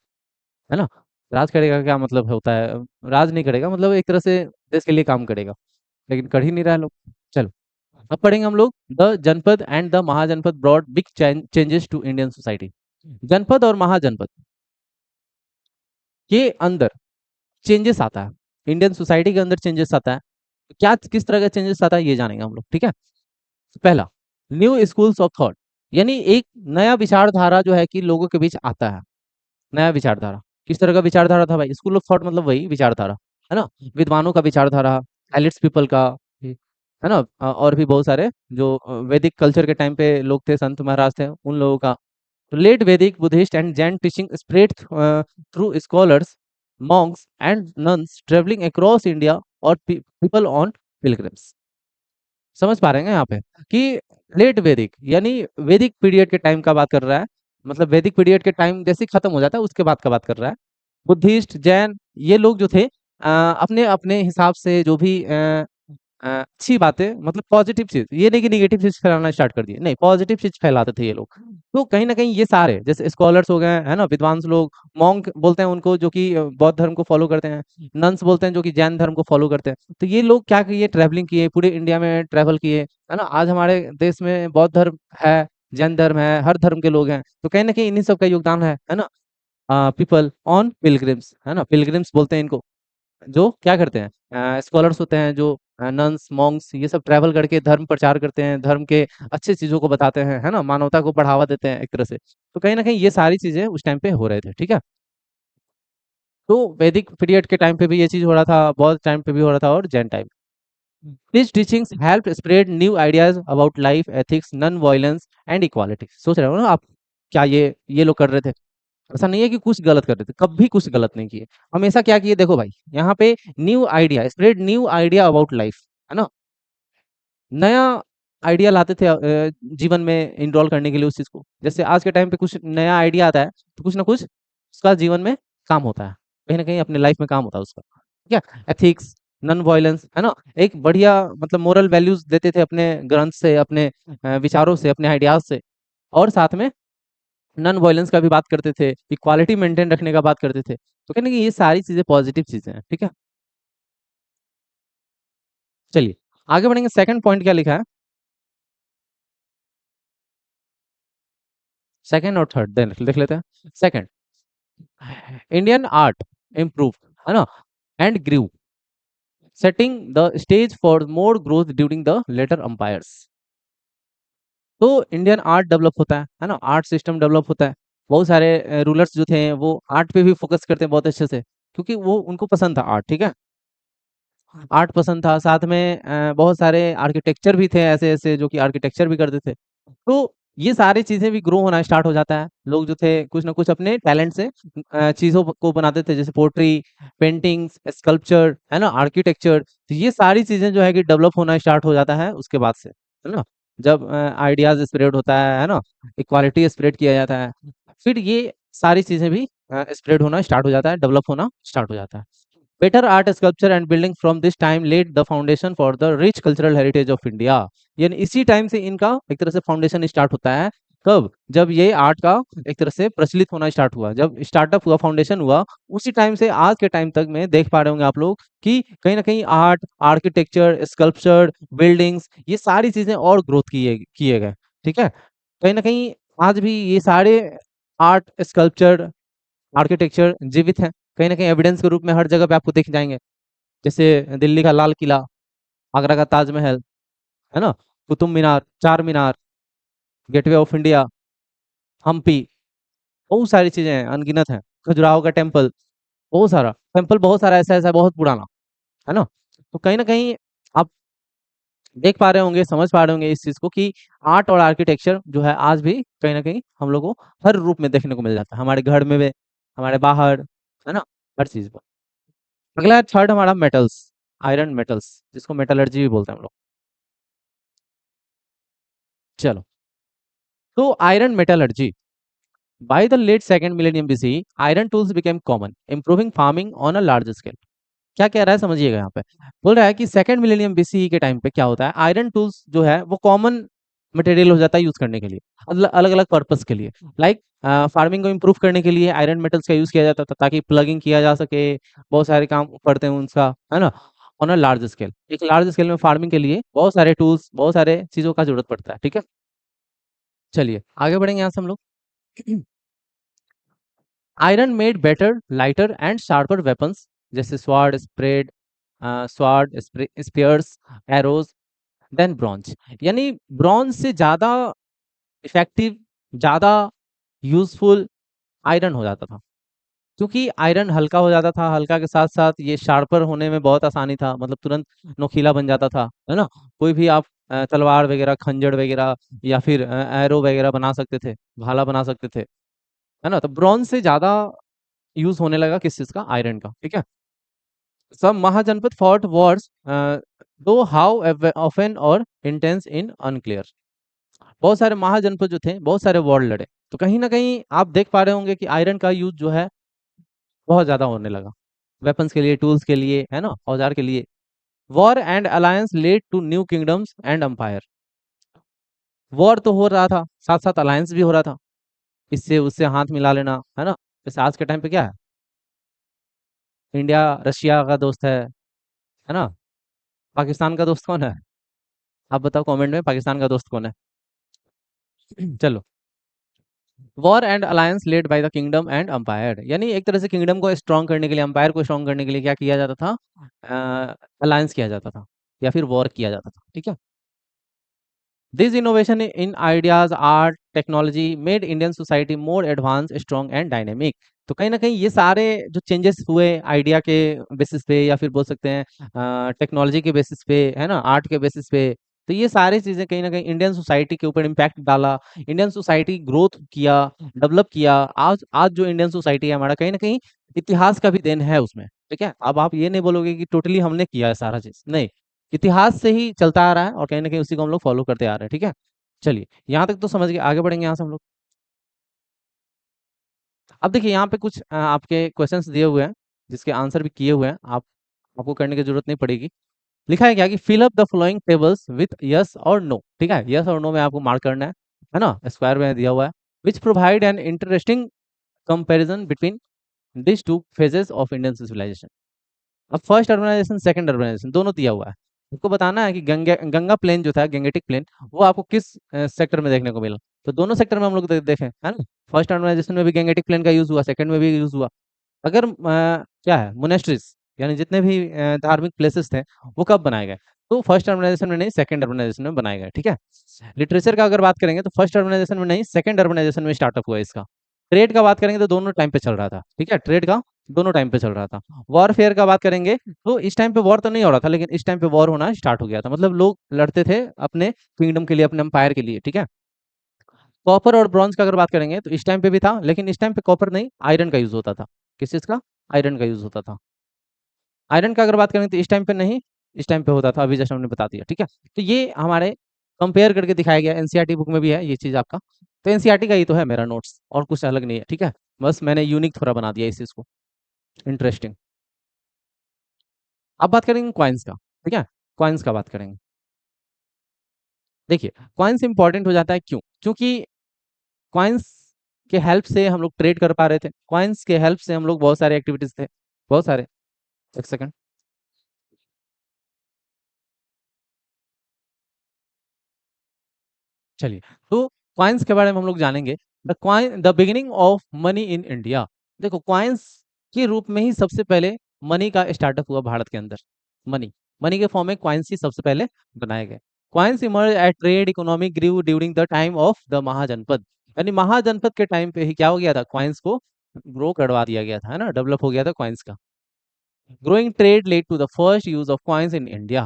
है ना? राज करेगा क्या मतलब होता है, राज नहीं करेगा, मतलब एक तरह से देश के लिए काम करेगा, लेकिन कर ही नहीं रहा है लोग। चलो, अब पढ़ेंगे हम लोग the janapada and the mahajanapada brought big changes to Indian society. Janapada और महाजनपद के अंदर चेंजेस आता है, इंडियन सोसाइटी के अंदर चेंजेस आता है, क्या किस तरह का चेंजेस आता है ये जानेंगे हम लोग। ठीक है, पहला, न्यू स्कूल्स ऑफ थॉट, यानी एक नया विचारधारा जो है कि लोगों के बीच आता है, नया विचारधारा। किस तरह का विचारधारा था भाई, स्कूल ऑफ थॉट मतलब वही विचारधारा, है ना? विद्वानों का विचारधारा, एलिट्स पीपल का, है ना? और भी बहुत सारे जो वैदिक कल्चर के टाइम पे लोग थे, संत महाराज थे, उन लोगों का। लेट वैदिक Buddhist and Jain teaching spread through scholars, monks and nuns traveling across India और people on pilgrims। समझ पा रहे हैं यहाँ पे कि लेट वैदिक यानी वैदिक पीरियड के टाइम का बात कर रहा है, मतलब वैदिक पीरियड के टाइम जैसे ही खत्म हो जाता है उसके बाद का बात कर रहा है। बुद्धिस्ट, जैन, ये लोग जो थे अपने अपने हिसाब से जो भी अच्छी बातें, मतलब पॉजिटिव चीज, ये नहीं कि निगेटिव चीज फैलाना स्टार्ट कर दिए, नहीं, पॉजिटिव चीज फैलाते थे ये लोग। तो कहीं ना कहीं ये सारे जैसे स्कॉलर्स हो गए, है ना, विद्वान लोग, मॉन्क बोलते हैं उनको जो कि बौद्ध धर्म को फॉलो करते हैं, नन्स बोलते हैं जो कि जैन धर्म को फॉलो करते हैं। तो ये लोग क्या किए, ट्रैवलिंग किए, पूरे इंडिया में ट्रैवल किए, है ना? आज हमारे देश में बौद्ध धर्म है, जैन धर्म है, हर धर्म के लोग हैं, तो कहीं ना कहीं इन्हीं सब का योगदान है ना? पीपल ऑन पिलग्रिम्स, है ना, पिलग्रिम्स बोलते हैं इनको, जो क्या करते हैं, स्कॉलर्स होते हैं, जो नन्स मॉन्क्स, ये सब ट्रैवल करके धर्म प्रचार करते हैं, धर्म के अच्छे चीजों को बताते हैं, है ना, मानवता को बढ़ावा देते हैं एक तरह से। तो कहीं ना कहीं ये सारी चीजें उस टाइम पे हो रहे थे। ठीक है, तो वैदिक पीरियड के टाइम पे भी ये चीज हो रहा था, बौद्ध टाइम पे भी हो रहा था, और Jain time. These teachings helped spread new ideas about life, ethics, non-violence and equality। सोच रहे हो ना आप, क्या ये लोग कर रहे थे? ऐसा नहीं है कि कुछ गलत कर रहे थे, कभी कुछ गलत नहीं किए, हमेशा क्या किए, देखो भाई यहाँ पे new idea, spread new idea about life, है ना? नया आइडिया लाते थे जीवन में इनरोल करने के लिए उस चीज को। जैसे आज के टाइम पे कुछ नया आइडिया आता है तो कुछ ना कुछ उसका जीवन में काम होता है, कहीं ना कहीं अपने लाइफ में काम होता है उसका। ठीक है, एथिक्स, नॉन वायलेंस, है ना, एक बढ़िया मतलब मोरल वैल्यूज देते थे अपने ग्रंथ से, अपने विचारों से, अपने आइडियाज से। और साथ में नॉन वायलेंस का भी बात करते थे, इक्वालिटी मेंटेन रखने का बात करते थे। तो कहने की ये सारी चीजें पॉजिटिव चीजें हैं। ठीक है, चलिए आगे बढ़ेंगे। सेकंड पॉइंट क्या लिखा है, सेकंड और थर्ड देख लेते हैं। सेकंड, इंडियन आर्ट इम्प्रूव, है ना, and grew, setting the stage for more growth during the later empires. तो इंडियन आर्ट डेवलप होता है ना, आर्ट सिस्टम डेवलप होता है। बहुत सारे रूलर्स जो थे वो आर्ट पे भी फोकस करते हैं बहुत अच्छे से, क्योंकि वो उनको पसंद था आर्ट। ठीक है, आर्ट पसंद था, साथ में बहुत सारे आर्किटेक्चर भी थे ऐसे ऐसे जो कि आर्किटेक्चर भी करते थे। तो ये सारी चीजें भी ग्रो होना स्टार्ट हो जाता है, लोग जो थे कुछ ना कुछ अपने टैलेंट से चीजों को बनाते थे, जैसे पोट्री, पेंटिंग्स, स्कल्पचर, है ना, आर्किटेक्चर। तो ये सारी चीजें जो है कि डेवलप होना स्टार्ट हो जाता है उसके बाद से, है ना, जब आइडियाज स्प्रेड होता है ना, इक्वालिटी स्प्रेड किया जाता है, फिर ये सारी चीजें भी स्प्रेड होना स्टार्ट हो जाता है, डेवलप होना स्टार्ट हो जाता है। Better art sculpture and building from this time led the foundation for the rich cultural heritage of India. यानी इसी टाइम से इनका एक तरह से फाउंडेशन स्टार्ट होता है कब? जब ये आर्ट का एक तरह से प्रचलित होना स्टार्ट हुआ, जब स्टार्टअप हुआ, फाउंडेशन हुआ, उसी टाइम से आज के टाइम तक में देख पा रहे होंगे आप लोग कि कहीं न कहीं आर्ट, आर्किटेक्चर, स्कल्पचर, बिल्डिंग्स ये सारी चीज़ें और ग्रोथ किए किए गए, ठीक है? कहीं न कहीं आज भी ये सारे आर्ट, स्कल्पचर, आर्किटेक्चर जीवित हैं। कहीं न कहीं एविडेंस के रूप में हर जगह पे आपको दिख जाएँगे। जैसे दिल्ली का लाल किला, आगरा का ताजमहल, है ना? कुतुब मीनार, चार मीनार, गेटवे ऑफ इंडिया, हम्पी, बहुत सारी चीज़ें हैं, अनगिनत हैं। खजुराहो का टेम्पल, बहुत सारा बहुत सारा ऐसा-ऐसा बहुत पुराना, है ना? तो कहीं न कहीं आप देख पा रहे होंगे, समझ पा रहे होंगे इस चीज़ को कि आर्ट और आर्किटेक्चर जो है आज भी कहीं न कहीं हम लोग को हर रूप में देखने को मिल जाता है। हमारे घर में भी, हमारे बाहर, है ना? हर चीज़ में। अगला है थर्ड हमारा मेटल्स, आयरन मेटल्स जिसको मेटलर्जी भी बोलते हैं हम लोग। चलो, तो iron metallurgy by the late second millennium BCE, iron tools became common, improving farming on a large scale. क्या कह रहा है समझिएगा यहाँ पे। बोल रहा है कि सेकंड मिलेनियम बीसीई के टाइम पे क्या होता है, आयरन टूल्स जो है वो कॉमन मटेरियल हो जाता है यूज करने के लिए, अलग अलग पर्पस के लिए। लाइक फार्मिंग को इम्प्रूव करने के लिए आयरन मेटल्स का यूज किया जाता था ताकि प्लगिंग किया जा सके, बहुत सारे काम पड़ते हैं उनका, है ना? ऑन अ लार्ज स्केल, एक लार्ज स्केल में फार्मिंग के लिए बहुत सारे टूल्स, बहुत सारे चीजों का जरूरत पड़ता है, ठीक है? चलिए आगे बढ़ेंगे यहाँ से हम लोग। Iron made better, lighter and sharper weapons जैसे sword, spears, arrows then bronze. यानी ब्रॉन्ज से ज़्यादा इफेक्टिव, ज़्यादा यूज़फुल आयरन हो जाता था। क्योंकि आयरन हल्का हो जाता था, हल्का के साथ-साथ ये शार्पर होने में बहुत आसानी था, मतलब तुरंत नोकीला बन जाता था, है ना? कोई भी आप तलवार वगैरह, खंजर वगैरह या फिर एरो वगैरह बना सकते थे, भाला बना सकते थे, है ना? तो ब्रॉन्ज से ज़्यादा यूज़ होने लगा किस चीज़ का? आयरन का, ठीक है? Some Mahajanpat fought wars, though how often or intense in unclear. बहुत सारे महाजनपद जो थे, बहुत सारे वॉर लड़े। तो कहीं न कहीं आप देख पा रहे होंगे कि आयरन का यूज़ जो है बहुत ज़्यादा होने लगा। वेपन्स के लिए, टूल्स के लिए, है ना? औज़ार के लिए। War and alliance led to new kingdoms and empire. War तो हो रहा था, साथ-साथ अलायंस भी हो रहा था। इससे उससे हाथ मिला लेना, है ना? जैसे आज के टाइम पे क्या है? इंडिया रशिया का दोस्त है ना? पाकिस्तान का दोस्त कौन है? आप बताओ कमेंट में पाकिस्तान का दोस्त कौन है? चलो, war and alliance led by the kingdom and umpire, यानी एक तरह से किंगडम को स्ट्रांग करने के लिए, अंपायर को स्ट्रांग करने के लिए क्या किया जाता था? अलायंस किया जाता था या फिर वॉर किया जाता था, ठीक है? This innovation in ideas, art, technology made Indian society more advance, strong and dynamic. तो कहीं ना कहीं ये सारे जो चेंजेस हुए आइडिया के बेसिस पे या फिर बोल सकते हैं टेक्नोलॉजी के बेसिस पे, है ना, आर्ट के बेसिस पे, तो ये सारी चीजें कहीं ना कहीं इंडियन सोसाइटी के ऊपर इम्पैक्ट डाला। इंडियन सोसाइटी ग्रोथ किया, डेवलप किया। आज आज जो इंडियन सोसाइटी है हमारा, कहीं ना कहीं इतिहास का भी देन है उसमें, ठीक है? अब आप ये नहीं बोलोगे कि टोटली हमने किया है सारा चीज, नहीं, इतिहास से ही चलता आ रहा है और कहीं न कहीं उसी को हम लोग फ़ॉलो करते आ रहे हैं, ठीक है? चलिए, यहाँ तक तो समझ गए, आगे बढ़ेंगे यहाँ से हम लोग। अब देखिए यहाँ पे कुछ आपके क्वेश्चन्स दिए हुए हैं, जिसके आंसर भी किए हुए हैं, आपको करने की ज़रूरत नहीं पड़ेगी। लिखा है क्या कि fill up the following tables with yes और नो, ठीक है? येस और नो में आपको मार्क करना है ना? स्क्वायर में दिया हुआ है, which provide an interesting comparison between these 2 phases of Indian civilisation. अब फर्स्ट अर्बनाइजेशन, सेकंड अर्बनाइजेशन दोनों दिया हुआ है। आपको बताना है कि गंगा प्लेन जो था, गंगेटिक प्लेन, वो आपको किस सेक्टर में देखने को मिला। तो दोनों सेक्टर में हम लोग देखें, है ना? फर्स्ट अर्बनाइजेशन में भी गंगेटिक प्लेन का यूज़ हुआ, सेकंड में भी यूज़ हुआ। अगर क्या है, मोनेस्ट्रीज यानी जितने भी धार्मिक प्लेसेस थे, वो कब बनाए गए? तो फर्स्ट अर्बनाइजेशन में नहीं, सेकंड अर्बनाइजेशन में बनाए गए, ठीक है? लिटरेचर का अगर बात करेंगे तो फर्स्ट अर्बनाइजेशन में नहीं, सेकंड अर्बनाइजेशन में स्टार्टअप हुआ इसका। ट्रेड का बात करेंगे तो दोनों टाइम पे चल रहा था, ठीक है? ट्रेड का दोनों टाइम पे चल रहा था। वॉरफेयर का बात करेंगे तो इस टाइम पे वॉर तो नहीं हो रहा था, लेकिन इस टाइम पे वॉर होना स्टार्ट हो गया था। मतलब लोग लड़ते थे अपने किंगडम के लिए, अपने एम्पायर के लिए, ठीक है? कॉपर और ब्रॉन्ज का अगर बात करेंगे तो इस टाइम पे भी था, लेकिन इस टाइम पे कॉपर नहीं, आयरन का यूज़ होता था। किस चीज़ का? आयरन का यूज़ होता था। आयरन का अगर बात करें तो इस टाइम पे नहीं, इस टाइम पे होता था, अभी जस्ट हमने बता दिया, ठीक है? तो ये हमारे कंपेयर करके दिखाया गया, एनसीईआरटी बुक में भी है ये चीज़ आपका। तो एनसीईआरटी का ही तो है मेरा नोट्स, और कुछ अलग नहीं है, ठीक है? बस मैंने यूनिक थोड़ा बना दिया इस चीज़ को, इंटरेस्टिंग। अब बात करेंगे कॉइन्स का, ठीक है? कॉइन्स का बात करेंगे। देखिए, कॉइन्स इंपॉर्टेंट हो जाता है क्यों? क्योंकि कॉइन्स के हेल्प से हम लोग ट्रेड कर पा रहे थे, कॉइन्स के हेल्प से हम लोग बहुत सारे एक्टिविटीज थे, बहुत सारे। एक सेकंड। चलिए, तो कॉइन्स के बारे में हम लोग जानेंगे। The beginning of money in India. देखो, कॉइन्स के रूप में ही सबसे पहले मनी का स्टार्टअप हुआ भारत के अंदर। मनी मनी के फॉर्म में कॉइन्स ही सबसे पहले बनाए गए। Coins emerge at trade economic grew during the time of the mahajanapada. यानी महाजनपद के टाइम पे ही क्या हो गया था, कॉइन्स को ग्रो करवा दिया गया था, है ना, डेवलप हो गया था कॉइन्स का। Growing trade led to the first use of coins in India.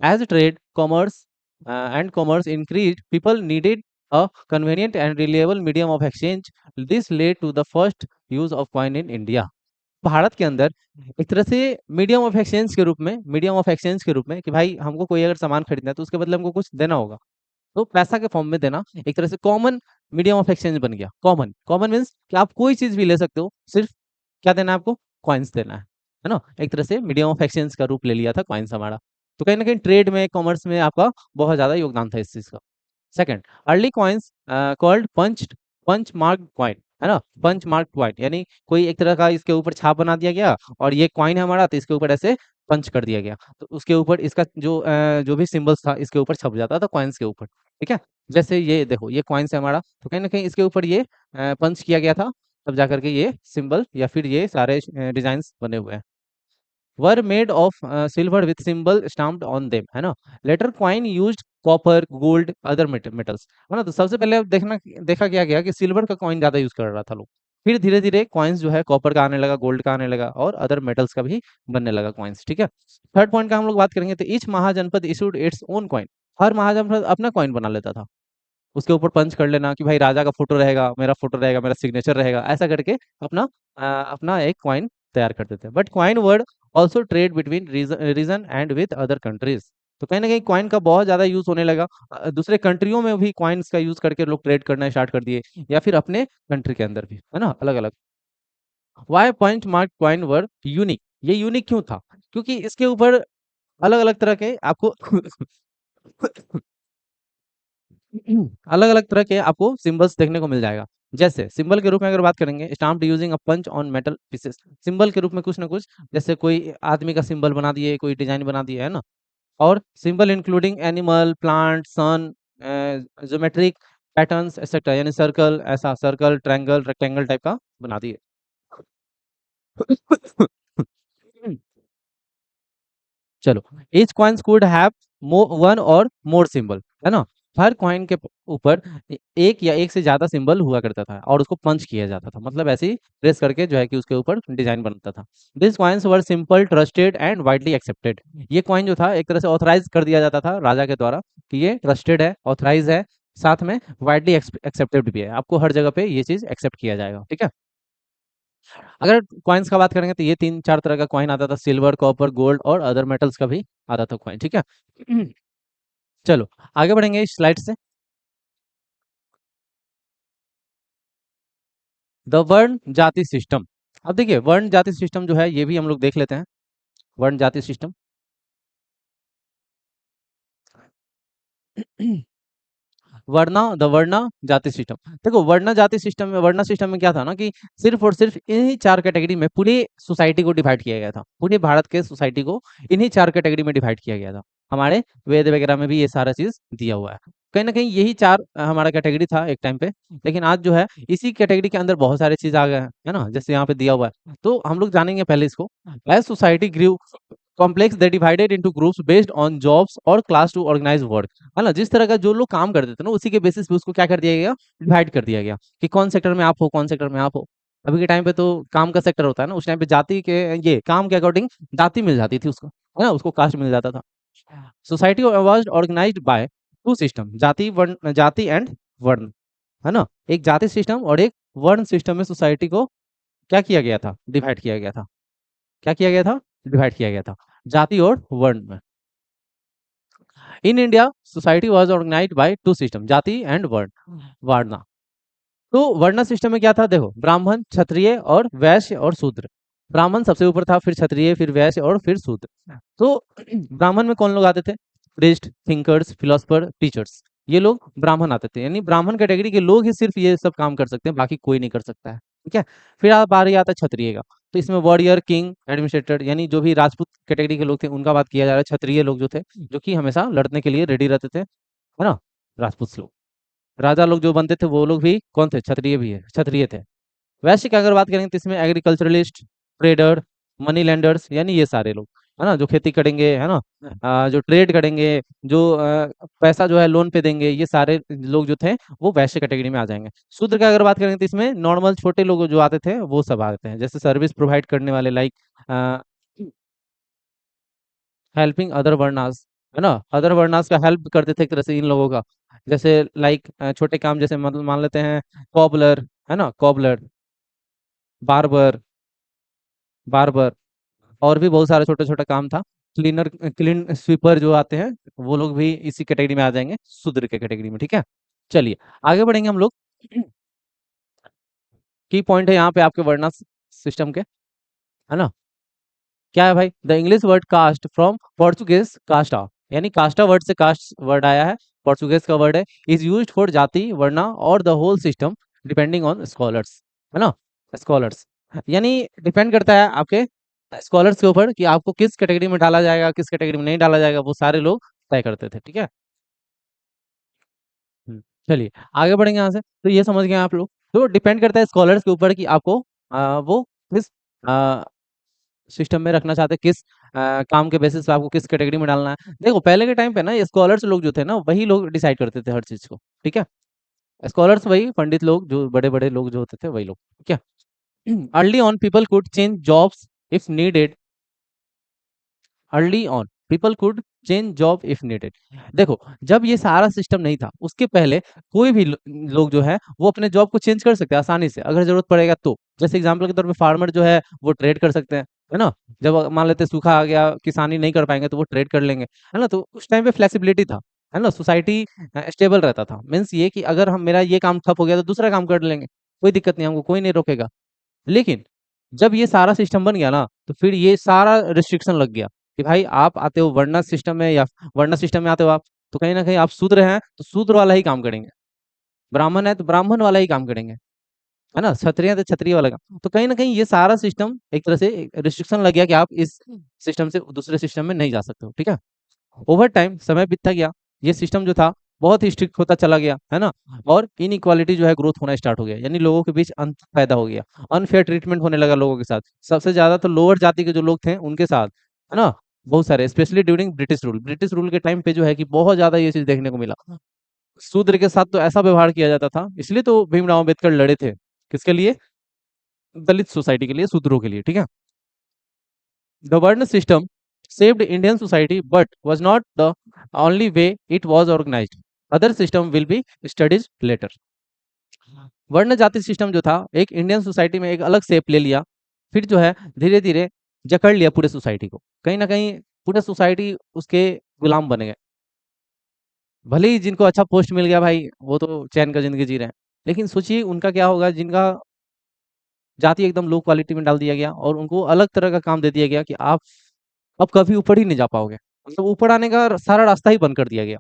As trade, commerce increased, people needed a convenient and reliable medium of exchange. This led to the first use of coin in India. Bharat के अंदर एक तरह से मीडियम ऑफ एक्सचेंज के रूप में कि भाई हमको कोई अगर सामान खरीदना है तो उसके बदले हमको कुछ देना होगा, तो पैसा के फॉर्म में देना एक तरह से कॉमन मीडियम ऑफ एक्सचेंज बन गया। कॉमन कॉमन मीन्स कि आप कोई चीज भी ले सकते हो, सिर्फ क्या देना है आपको, कॉइन्स देना है ना। एक तरह से मीडियम ऑफ एक्सचेंज का रूप ले लिया था कॉइन्स हमारा। तो कहीं ना कहीं ट्रेड में, कॉमर्स में आपका बहुत ज्यादा योगदान था इस चीज का। Second, early coins called punch mark coin, है ना। पंच मार्क कॉइन यानी कोई एक तरह का इसके ऊपर छाप बना दिया गया, और ये कॉइन है हमारा, तो इसके ऊपर ऐसे पंच कर दिया गया, तो उसके ऊपर इसका जो भी सिंबल्स था इसके ऊपर छप जाता था कॉइन्स के ऊपर। ठीक है, जैसे ये देखो, ये कॉइन्स है हमारा, तो कहीं ना कहीं इसके ऊपर ये पंच किया गया था, तब जाकर के ये सिंबल या फिर ये सारे डिजाइन बने हुए हैं। Were made of silver with symbol stamped on them, है ना। Later coin used copper, gold, other metals, है ना। तो सबसे पहले देखा क्या गया कि सिल्वर का कॉइन ज्यादा यूज कर रहा था लोग। फिर धीरे धीरे कॉइन्स जो है कॉपर का आने लगा, गोल्ड का आने लगा, और अदर मेटल्स का भी बनने लगा कॉइन्स। ठीक है, थर्ड पॉइंट का हम लोग बात करेंगे, तो each mahajanapada issued its own coin. हर महाजनपद अपना कॉइन बना लेता था, उसके ऊपर पंच कर लेना कि भाई राजा का फोटो रहेगा, मेरा फोटो रहेगा, मेरा सिग्नेचर रहेगा, ऐसा करके अपना एक क्वाइन तैयार करते थे। But coin were also trade between region and with other countries. तो कहीं ना कहीं क्वाइन का बहुत ज्यादा यूज होने लगा, दूसरे कंट्रियों में भी क्वाइंस का यूज करके लोग ट्रेड करना स्टार्ट कर दिए, या फिर अपने कंट्री के अंदर भी, है ना, अलग अलग। Why point mark coin were unique, ये यूनिक क्यों था, क्योंकि इसके ऊपर अलग अलग तरह के आपको अलग अलग तरह के आपको सिंबल्स देखने को मिल जाएगा। जैसे सिंबल के रूप में अगर बात करेंगे, stamped using a punch on metal pieces. Symbol के रूप में कुछ ना कुछ, जैसे कोई आदमी का सिंबल बना दिए, कोई डिजाइन बना दिया, है ना। और सिंबल इंक्लूडिंग एनिमल, प्लांट, सन, ज्योमेट्रिक पैटर्न्स एक्सेट्रा, यानी सर्कल, ऐसा सर्कल, ट्रायंगल, रेक्टेंगल टाइप का बना दिए। चलो, each coins could have one और more symbol, है ना। हर कॉइन के ऊपर एक या एक से ज्यादा सिंबल हुआ करता था, और उसको पंच किया जाता था, मतलब ऐसे ही प्रेस करके जो है कि उसके ऊपर डिजाइन बनता था। This coins were simple, trusted and widely accepted. ये कॉइन जो था एक तरह से ऑथराइज कर दिया जाता था राजा के द्वारा कि ये ट्रस्टेड है, ऑथराइज है, साथ में वाइडली एक्सेप्टेड भी है, आपको हर जगह पे ये चीज एक्सेप्ट किया जाएगा। ठीक है, अगर कॉइन्स का बात करेंगे तो ये तीन चार तरह का कॉइन आता था, सिल्वर, कॉपर, गोल्ड और अदर मेटल्स का भी आता था कॉइन। ठीक है, चलो आगे बढ़ेंगे इस स्लाइड से। द वर्ण जाति सिस्टम। अब देखिए, वर्ण जाति सिस्टम जो है ये भी हम लोग देख लेते हैं। वर्ण जाति सिस्टम वर्णा द वर्णा जाति सिस्टम। देखो, वर्णा सिस्टम में क्या था ना कि सिर्फ और सिर्फ इन्हीं चार कैटेगरी में पूरी सोसाइटी को डिवाइड किया गया था, पूरे भारत के सोसाइटी को इन्हीं चार कैटेगरी में डिवाइड किया गया था। हमारे वेद वगैरह में भी ये सारा चीज दिया हुआ है। कहीं ना कहीं यही चार हमारा कैटेगरी था एक टाइम पे, लेकिन आज जो है इसी कैटेगरी के अंदर बहुत सारे चीज आ गए हैं, है ना, जैसे यहाँ पे दिया हुआ है, तो हम लोग जानेंगे पहले इसको। As society grew complex, they divided into groups based on jobs और क्लास टू ऑर्गेनाइज वर्क, है ना। जिस तरह का जो लोग काम करते थे ना, उसी के बेसिस पे उसको क्या कर दिया गया, डिवाइड कर दिया गया कि कौन सेक्टर में आप हो, कौन सेक्टर में आप हो। अभी के टाइम पे तो काम का सेक्टर होता है ना, उस टाइम पे जाति के, ये काम के अकॉर्डिंग जाति मिल जाती थी उसको, है ना, उसको कास्ट मिल जाता था। Society was organised by two system, jati and varna, है ना। एक जाति सिस्टम और एक वर्ण सिस्टम में सोसाइटी को क्या किया गया था, डिवाइड किया गया था। क्या किया गया था, डिवाइड किया गया था जाति और वर्ण में। In India society was organised by two system, jati and varna, varna. तो वर्ण सिस्टम में क्या था, देखो, ब्राह्मण, क्षत्रिय और वैश्य और शूद्र। ब्राह्मण सबसे ऊपर था, फिर क्षत्रिय, फिर वैश्य और फिर शूद्र। तो ब्राह्मण में कौन लोग आते थे, प्रीस्ट, थिंकर्स, फिलोसफर, टीचर्स। ये लोग ब्राह्मण आते थे, यानी ब्राह्मण कैटेगरी के लोग ही सिर्फ ये सब काम कर सकते हैं, बाकी कोई नहीं कर सकता है। ठीक है। फिर आप बारी आता है क्षत्रिय का। तो इसमें वॉरियर, किंग, एडमिनिस्ट्रेटर, यानी जो भी राजपूत कैटेगरी के लोग थे उनका बात किया जा रहा है। क्षत्रिय लोग जो थे, जो कि हमेशा लड़ने के लिए रेडी रहते थे, है ना, राजपूत लोग। राजा लोग जो बनते थे वो लोग भी कौन थे, क्षत्रिय भी है, क्षत्रिय थे। वैश्य की अगर बात करेंगे तो इसमें एग्रीकल्चरलिस्ट, ट्रेडर, मनी लेंडर्स, यानी ये सारे लोग, है ना, जो खेती करेंगे, है ना, जो ट्रेड करेंगे, जो पैसा जो है लोन पे देंगे, ये सारे लोग जो थे वो वैश्य कैटेगरी में आ जाएंगे। शूद्र की अगर बात करेंगे तो इसमें नॉर्मल छोटे लोग जो आते थे वो सब आते हैं, जैसे सर्विस प्रोवाइड करने वाले, लाइक हेल्पिंग अदर वर्नास, है ना, अदर वर्नास का हेल्प करते थे एक तरह से इन लोगों का। जैसे लाइक छोटे काम, जैसे मतलब मान लेते हैं कॉबलर, है ना, कॉबलर, बार्बर, बार्बर, और भी बहुत सारा छोटा छोटा काम था। क्लीनर, क्लीन स्वीपर जो आते हैं वो लोग भी इसी कैटेगरी में आ जाएंगे, शूद्र के कैटेगरी में। ठीक है। चलिए आगे बढ़ेंगे हम लोग। की पॉइंट है यहाँ पे आपके वर्णा सिस्टम के, है ना। क्या है भाई, the English word caste from Portuguese casta, यानी कास्टा वर्ड से कास्ट वर्ड आया है, पोर्चुगेज का वर्ड है। Is used for jati, varna और the whole system depending on scholars, है ना, स्कॉलर्स, यानी डिपेंड करता है आपके स्कॉलर्स के ऊपर कि आपको किस कैटेगरी में डाला जाएगा, किस कैटेगरी में नहीं डाला जाएगा, वो सारे लोग तय करते थे। ठीक है। चलिए आगे बढ़ेंगे यहाँ से। तो ये समझ गए आप लोग, तो डिपेंड करता है स्कॉलर्स के ऊपर कि आपको वो किस सिस्टम में रखना चाहते हैं, किस काम के बेसिस पे आपको किस कैटेगरी में डालना है। देखो पहले के टाइम पे ना स्कॉलर्स लोग जो थे ना वही लोग डिसाइड करते थे हर चीज को। ठीक है। स्कॉलर्स वही पंडित लोग, जो बड़े बड़े लोग जो होते थे वही लोग। ठीक है। Early on people could change jobs if needed, early on people could change job if needed. देखो जब ये सारा सिस्टम नहीं था उसके पहले कोई भी लोग जो है वो अपने जॉब को चेंज कर सकते हैं आसानी से, अगर जरूरत पड़ेगा तो। जैसे एग्जांपल के तौर पे फार्मर जो है वो ट्रेड कर सकते हैं, है ना। जब मान लेते सूखा आ गया, किसानी नहीं कर पाएंगे तो वो ट्रेड कर लेंगे, है ना। तो उस टाइम पे फ्लेक्सिबिलिटी था, है ना, सोसाइटी स्टेबल रहता था। मीन्स ये कि अगर हम मेरा ये काम ठप हो गया तो दूसरा काम कर लेंगे, कोई दिक्कत नहीं, हमको कोई नहीं रोकेगा। लेकिन जब ये सारा सिस्टम बन गया ना तो फिर ये सारा रिस्ट्रिक्शन लग गया कि भाई आप आते हो वर्णा सिस्टम में, या वर्णा सिस्टम में आते हो आप, तो कहीं ना कहीं आप शूद्र हैं तो शूद्र वाला ही काम करेंगे, ब्राह्मण है तो ब्राह्मण वाला ही काम करेंगे, है ना, क्षत्रिय है तो क्षत्रिय वाला काम। तो कहीं ना कहीं ये सारा सिस्टम एक तरह से रिस्ट्रिक्शन लग गया कि आप इस सिस्टम से दूसरे सिस्टम में नहीं जा सकते हो। ठीक है। ओवर टाइम समय बीतता गया, ये सिस्टम जो था बहुत ही स्ट्रिक्ट होता चला गया, है ना। और इनइक्वालिटी जो है ग्रोथ होना स्टार्ट हो गया, यानी लोगों के बीच अंतर पैदा हो गया, अनफेयर ट्रीटमेंट होने लगा लोगों के साथ, सबसे ज्यादा तो लोअर जाति के जो लोग थे उनके साथ, है ना। बहुत सारे, specially during British rule, British rule के टाइम पे जो है कि बहुत ज्यादा ये चीज देखने को मिला। शूद्र के साथ तो ऐसा व्यवहार किया जाता था, इसलिए तो भीमराव अम्बेडकर लड़े थे, किसके लिए, दलित सोसाइटी के लिए, शूद्रों के लिए। ठीक है। द वर्ण system saved Indian society but was not the only way it was organized. Other system will be studied later. वर्ण जाति सिस्टम जो था एक इंडियन सोसाइटी में एक अलग शेप ले लिया, फिर जो है धीरे धीरे जकड़ लिया पूरे सोसाइटी को, कहीं ना कहीं पूरे सोसाइटी उसके गुलाम बन गए। भले ही जिनको अच्छा पोस्ट मिल गया भाई वो तो चैन का जिंदगी जी रहे हैं, लेकिन सोचिए उनका क्या होगा जिनका जाति एकदम लो क्वालिटी में डाल दिया गया और उनको अलग तरह का काम दे दिया गया कि आप अब कभी ऊपर ही नहीं जा पाओगे, मतलब ऊपर आने का सारा रास्ता ही बंद कर दिया गया।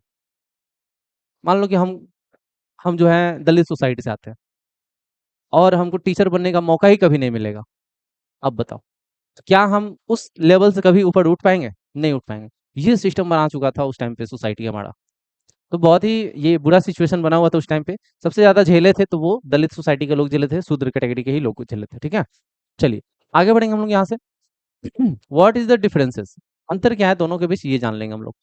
मान लो कि हम जो है दलित सोसाइटी से आते हैं और हमको टीचर बनने का मौका ही कभी नहीं मिलेगा। अब बताओ तो क्या हम उस लेवल से कभी ऊपर उठ पाएंगे, नहीं उठ पाएंगे। ये सिस्टम बना चुका था उस टाइम पे सोसाइटी हमारा। तो बहुत ही ये बुरा सिचुएशन बना हुआ था उस टाइम पे। सबसे ज्यादा झेले थे तो वो दलित सोसाइटी के लोग झेले थे, शूद्र कैटेगरी के ही लोग झेले थे। ठीक है। चलिए आगे बढ़ेंगे हम लोग यहाँ से। व्हाट इज द डिफरेंसेस, अंतर क्या है दोनों के बीच ये जान लेंगे हम लोग।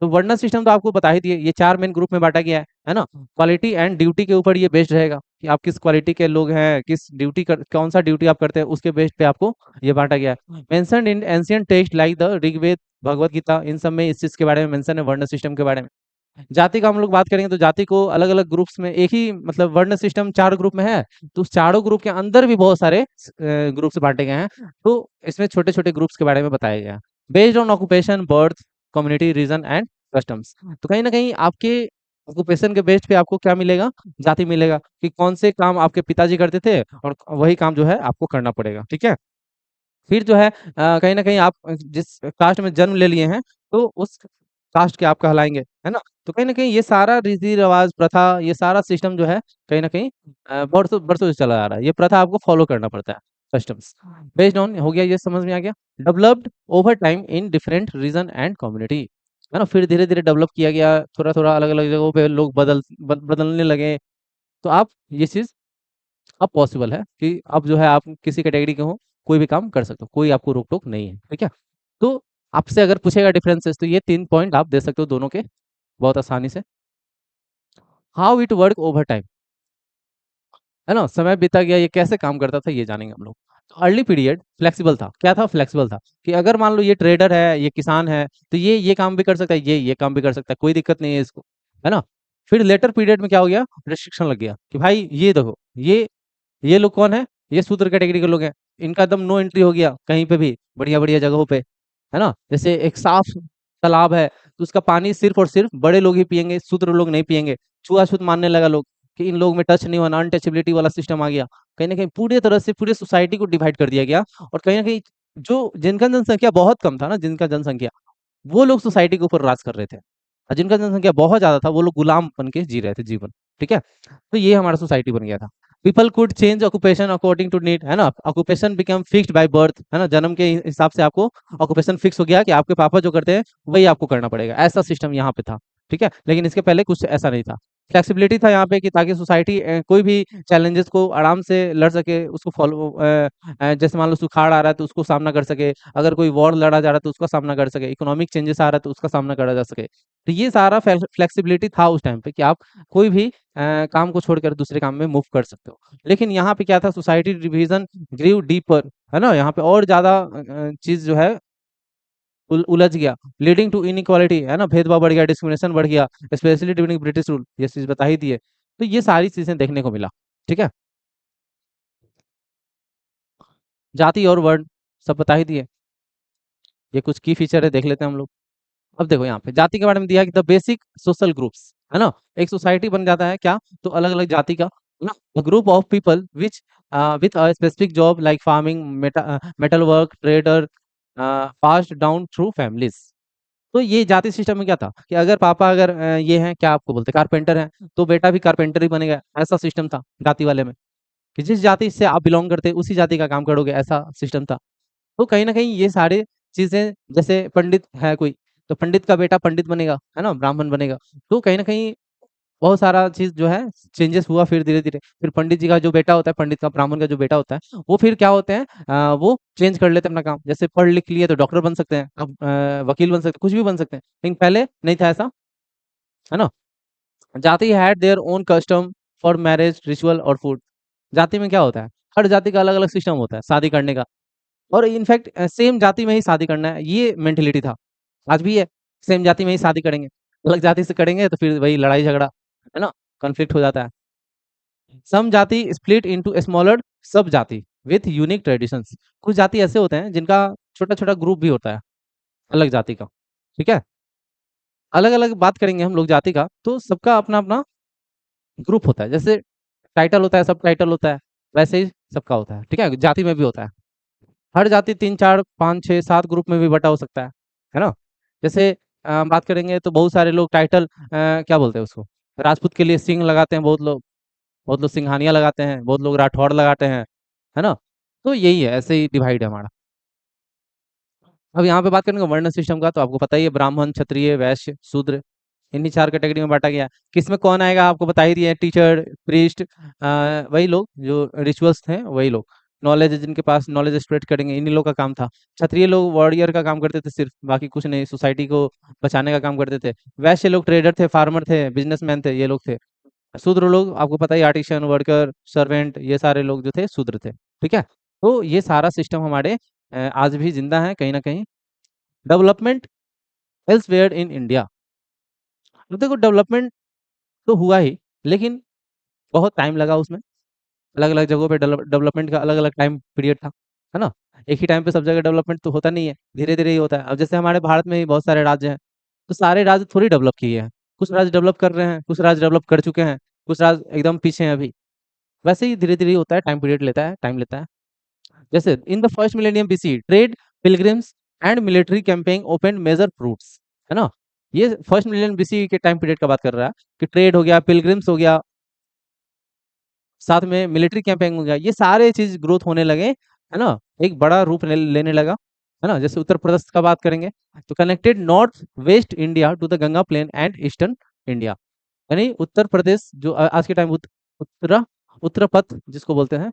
तो वर्णन सिस्टम तो आपको बता ही दिए, ये चार मेन ग्रुप में बांटा गया है ना। क्वालिटी एंड ड्यूटी के ऊपर ये बेस्ड रहेगा कि आप किस क्वालिटी के लोग हैं, किस ड्यूटी कर, कौन सा ड्यूटी आप करते हैं, उसके बेस्ड पे आपको ये बांटा गया है। Mentioned in ancient text like the Rigveda, Bhagavad Gita, इन सब में इस चीज के बारे में मेंशन है, वर्ण सिस्टम के बारे में। जाति का हम लोग बात करेंगे तो जाति को अलग अलग ग्रुप्स में, एक ही मतलब वर्ण सिस्टम चार ग्रुप में है, तो उस चारों ग्रुप के अंदर भी बहुत सारे ग्रुप्स बांटे गए हैं। तो इसमें छोटे छोटे ग्रुप्स के बारे में बताया गया है, based on occupation, birth, community, region and customs. तो कहीं ना कहीं आपके ऑक्यूपेशन के बेस्ड पे आपको क्या मिलेगा, जाति मिलेगा, कि कौन से काम आपके पिताजी करते थे और वही काम जो है आपको करना पड़ेगा। ठीक है। फिर जो है कहीं ना कहीं आप जिस कास्ट में जन्म ले लिए हैं तो उस कास्ट के आप कहलाएँगे, है ना? तो कहीं न कहीं ये सारा रीति-रिवाज, प्रथा, ये सारा सिस्टम जो है कहीं न कहीं बरसों बरसों से चला आ रहा है। ये प्रथा आपको फ़ॉलो करना पड़ता है, कस्टम्स। बेस्ड ऑन हो गया, ये समझ में आ गया? Developed over time in different region and community, है ना? फिर धीरे-धीरे डेवलप किया गया, थोड़ा-थोड़ा अलग-अलग जगहों पे लोग बदलने लगे। तो आप ये चीज़ अब पॉसिबल है कि अब जो है आप किसी कैटेगरी के हो, कोई भी काम कर सकते हो, कोई आपको रोक-टोक नहीं है, ठीक है? तो आपसे अगर पूछेगा डिफरेंसेस तो ये 3 पॉइंट आप दे सकते हो दोनों के, बहुत आसानी से। How it work over time, है ना? समय बीता गया, ये कैसे काम करता था ये जानेंगे हम लोग। तो अर्ली पीरियड फ्लेक्सिबल था, क्या था? फ्लेक्सिबल था कि अगर मान लो ये ट्रेडर है, ये किसान है, तो ये काम भी कर सकता है, ये काम भी कर सकता है, कोई दिक्कत नहीं है इसको, है ना? फिर लेटर पीरियड में क्या हो गया? रिस्ट्रिक्शन लग गया कि भाई ये देखो, ये लोग कौन है? ये शूद्र कैटेगरी के लोग हैं। इनका एकदम नो एंट्री हो गया कहीं पे भी, बढ़िया-बढ़िया जगहों पे, है ना? जैसे एक साफ तालाब है, तो उसका पानी सिर्फ़ और सिर्फ़ बड़े लोग ही पिएँगे, शूद्र लोग नहीं पिएँगे। छुआ-छूत मानने लगा लोग कि इन लोगों में टच नहीं होना, अनटचेबिलिटी वाला सिस्टम आ गया। कहीं न कहीं पूरी तरह से पूरे सोसाइटी को डिवाइड कर दिया गया और कहीं न कहीं जो जिनका जनसंख्या बहुत कम था ना, जिनका जनसंख्या, वो लोग सोसाइटी के ऊपर राज कर रहे थे। और जिनका जनसंख्या बहुत ज़्यादा था, वो लोग गुलाम बन के जी रहे थे जीवन, ठीक है? तो ये हमारा सोसाइटी बन गया था। People could change occupation according to need, है ना? Occupation become fixed by birth, है ना? जन्म के हिसाब से आपको ऑक्यूपेशन फिक्स हो गया कि आपके पापा जो करते हैं, वही आपको करना पड़ेगा। ऐसा सिस्टम यहाँ पे था, ठीक है? लेकिन इसके पहले कुछ ऐसा नहीं था। फ्लेक्सिबिलिटी था यहाँ पे कि ताकि सोसाइटी कोई भी चैलेंजेस को आराम से लड़ सके, उसको जैसे मान लो सुखाड़ आ रहा है तो उसको सामना कर सके, अगर कोई वॉर लड़ा जा रहा है तो उसका सामना कर सके, इकोनॉमिक चेंजेस आ रहा है तो उसका सामना करा जा सके। तो ये सारा फ्लेक्सिबिलिटी था उस टाइम पे कि आप कोई भी काम को छोड़कर दूसरे काम में मूव कर सकते हो। लेकिन यहाँ पे क्या था, सोसाइटी डिवीज़न ग्रीव डीपर, है ना? यहाँ पे और ज़्यादा चीज़ जो है उलझ गया, लीडिंग टू इनइक्वालिटी, है ना? भेदभाव बढ़ गया, डिस्क्रिमिनेशन बढ़ गया, स्पेशली ड्यूरिंग ब्रिटिश रूल, ये चीज़ बता ही दी है। तो ये सारी चीज़ें देखने को मिला, ठीक है? जाति और वर्ण सब बता ही दिए। ये कुछ की फीचर है, देख लेते हैं हम लोग। अब देखो यहाँ पे जाति के बारे में दिया कि द बेसिक सोशल ग्रुप्स, है ना? एक सोसाइटी बन जाता है क्या? तो अलग-अलग जाति का, है ना? A group of people which with a specific job like farming, metal work, trader passed down through families. तो ये जाति सिस्टम में क्या था कि अगर पापा अगर ये हैं, क्या आपको बोलते हैं, कारपेंटर हैं, तो बेटा भी कारपेंटर ही बनेगा, ऐसा सिस्टम था जाति वाले में, कि जिस जाति से आप बिलॉन्ग करते हैं उसी जाति का काम करोगे, ऐसा सिस्टम था। तो कहीं न कहीं ये सारे चीज़ें, जैसे पंडित है कोई, तो पंडित का बेटा पंडित बनेगा, है ना? ब्राह्मण बनेगा। तो कहीं न कहीं बहुत सारा चीज़ जो है चेंजेस हुआ फिर धीरे-धीरे। फिर पंडित जी का जो बेटा होता है, पंडित का ब्राह्मण का जो बेटा होता है, वो फिर क्या होते हैं, वो चेंज कर लेते हैं अपना काम। जैसे पढ़ लिख लिए तो डॉक्टर बन सकते हैं, अब वकील बन सकते हैं, कुछ भी बन सकते हैं। लेकिन पहले नहीं था ऐसा, है ना? जाति had their own custom for marriage, ritual और फूड। जाति में क्या होता है, हर जाति का अलग-अलग सिस्टम होता है शादी करने का। और इनफैक्ट सेम जाति में ही शादी करना है, ये मेंटालिटी था। आज भी है, सेम जाति में ही शादी करेंगे। अलग जाति से करेंगे तो फिर वही लड़ाई झगड़ा, है ना? कॉन्फ्लिक्ट हो जाता है। सम जाति स्प्लिट इंटू स्मॉलर सब जाति विथ यूनिक ट्रेडिशंस। कुछ जाति ऐसे होते हैं जिनका छोटा-छोटा ग्रुप भी होता है, अलग जाति का, ठीक है? अलग-अलग बात करेंगे हम लोग जाति का, तो सबका अपना-अपना ग्रुप होता है। जैसे टाइटल होता है, सब टाइटल होता है, वैसे ही सबका होता है, ठीक है? जाति में भी होता है। हर जाति 3, 4, 5, 6, 7 ग्रुप में भी बँटा हो सकता है ना? जैसे बात करेंगे तो बहुत सारे लोग टाइटल क्या बोलते हैं उसको? राजपूत के लिए सिंह लगाते हैं बहुत लोग सिंघानिया लगाते हैं, बहुत लोग राठौड़ लगाते हैं, है ना? तो यही है, ऐसे ही डिवाइड है हमारा। अब यहाँ पे बात करेंगे वर्ण सिस्टम का, तो आपको पता ही है, ब्राह्मण, क्षत्रिय, वैश्य, शूद्र, इन्हीं 4 कैटेगरी में बाँटा गया है। किसमें कौन आएगा आपको बता ही दिए हैं, टीचर, प्रीस्ट, वही लोग जो रिचुअल्स थे वही लोग। नॉलेज जिनके पास नॉलेज स्प्रेड करेंगे, इन्हीं लोग का काम था। क्षत्रिय लोग वॉरियर का काम करते थे सिर्फ, बाकी कुछ नहीं, सोसाइटी को बचाने का काम करते थे। वैश्य लोग ट्रेडर थे, फार्मर थे, बिज़नेसमैन थे, ये लोग थे। शूद्र लोग आपको पता ही, आर्टिसन, वर्कर, सर्वेंट, ये सारे लोग जो थे शूद्र थे, ठीक है? तो ये सारा सिस्टम हमारे आज भी ज़िंदा है कहीं न कहीं। Development elsewhere in India. तो देखो डेवलपमेंट तो हुआ ही, लेकिन बहुत टाइम लगा उसमें। अलग-अलग जगहों पे डेवलपमेंट का अलग-अलग टाइम पीरियड था, है ना? एक ही टाइम पे सब जगह डेवलपमेंट तो होता नहीं है, धीरे-धीरे ही होता है। अब जैसे हमारे भारत में ही बहुत सारे राज्य हैं, तो सारे राज्य थोड़ी डेवलप किए हैं। कुछ राज्य डेवलप कर रहे हैं, कुछ राज्य डेवलप कर चुके हैं, कुछ राज्य एकदम पीछे हैं अभी। वैसे ही धीरे-धीरे ही होता है, टाइम पीरियड लेता है, टाइम लेता है। जैसे in the first millennium BC, trade, pilgrims and military campaigning opened major routes, है ना? ये फर्स्ट मिलियन बीसी के टाइम पीरियड का बात कर रहा है कि ट्रेड हो गया, पिलग्रिम्स हो गया, साथ में मिलिट्री कैंपेनिंग हो गया, ये सारे चीज ग्रोथ होने लगे, है ना, एक बड़ा रूप लेने लगा, है ना। जैसे उत्तर प्रदेश का बात करेंगे तो connected north west India to the Ganga plain and eastern India, यानी उत्तर प्रदेश जो आज के टाइम उत्तरा उत्तरपथ जिसको बोलते हैं,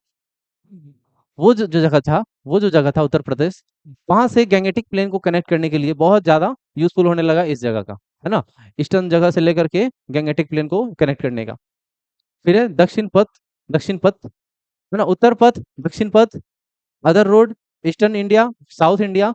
वो जो जगह था, वो जो जगह था उत्तर प्रदेश, वहां से गैंगेटिक प्लेन को कनेक्ट करने के लिए बहुत ज्यादा यूजफुल होने लगा इस जगह का, है ना। ईस्टर्न जगह से लेकर के गैंगेटिक प्लेन को कनेक्ट करने का। फिर है दक्षिण पथ, है ना, उत्तर पथ, दक्षिण पथ, other road, eastern India, south India,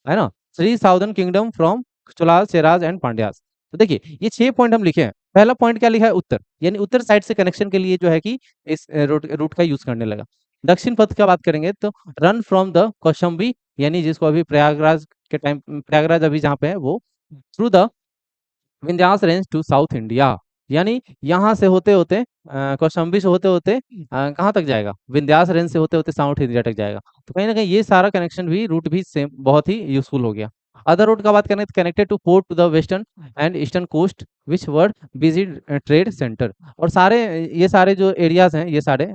है ना, three southern kingdom from Cholas, Cheras and Pandyas. तो देखिए ये 6 पॉइंट हम लिखे हैं। पहला पॉइंट क्या लिखा है, उत्तर, यानी उत्तर साइड से कनेक्शन के लिए जो है कि इस रूट रूट का यूज करने लगा। दक्षिण पथ का बात करेंगे तो रन फ्रॉम द कौशंबी, यानी जिसको अभी प्रयागराज के टाइम, प्रयागराज अभी जहाँ पे है वो, through the Vindhyas range to south India, यानी यहाँ से होते होते कौशाम्बी से होते होते कहाँ तक जाएगा, विंध्यास रेंज से होते होते साउथ इंडिया तक जाएगा। तो कहीं ना कहीं ये सारा कनेक्शन भी, रूट भी सेम, बहुत ही यूजफुल हो गया। अदर रूट का बात करें तो connected to port to the western and eastern coast which were busy trade centre. और सारे ये सारे जो एरियाज हैं, ये सारे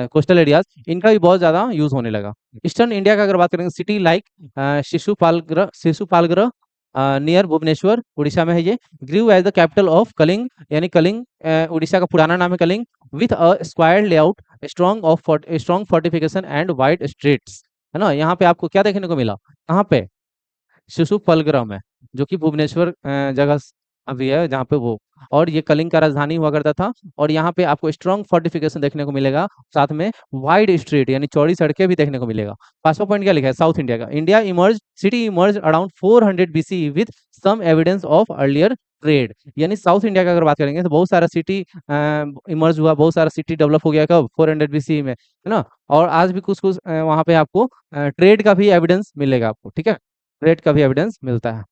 कोस्टल एरियाज, इनका भी बहुत ज्यादा यूज होने लगा। ईस्टर्न इंडिया का अगर बात करेंगे, city like Shishupalgarh near Bhubaneswar Orissa में है ये, grew as the capital of Kalinga, यानी कलिंग उड़ीसा का पुराना नाम है Kalinga, with a square layout, strong fortification and wide streets, है ना। यहाँ पे आपको क्या देखने को मिला, कहाँ पे, शिशुपालग्राम है, जो कि भुवनेश्वर जगह अभी है जहाँ पे वो, और ये कलिंग का राजधानी हुआ करता था। और यहाँ पे आपको स्ट्रॉन्ग फोर्टिफिकेशन देखने को मिलेगा, साथ में वाइड स्ट्रीट यानी चौड़ी सड़कें भी देखने को मिलेगा। पांचवा पॉइंट क्या लिखा है, साउथ इंडिया का, India emerge city emerge around 400 BC with some evidence of earlier trade, यानी साउथ इंडिया का अगर बात करेंगे तो बहुत सारा सिटी इमर्ज हुआ, बहुत सारा सिटी डेवलप हो गया कब, 400 बीसी में, है ना। और आज भी कुछ कुछ वहाँ पे आपको ट्रेड का भी एविडेंस मिलेगा आपको, ठीक है, ट्रेड का भी एविडेंस मिलता है।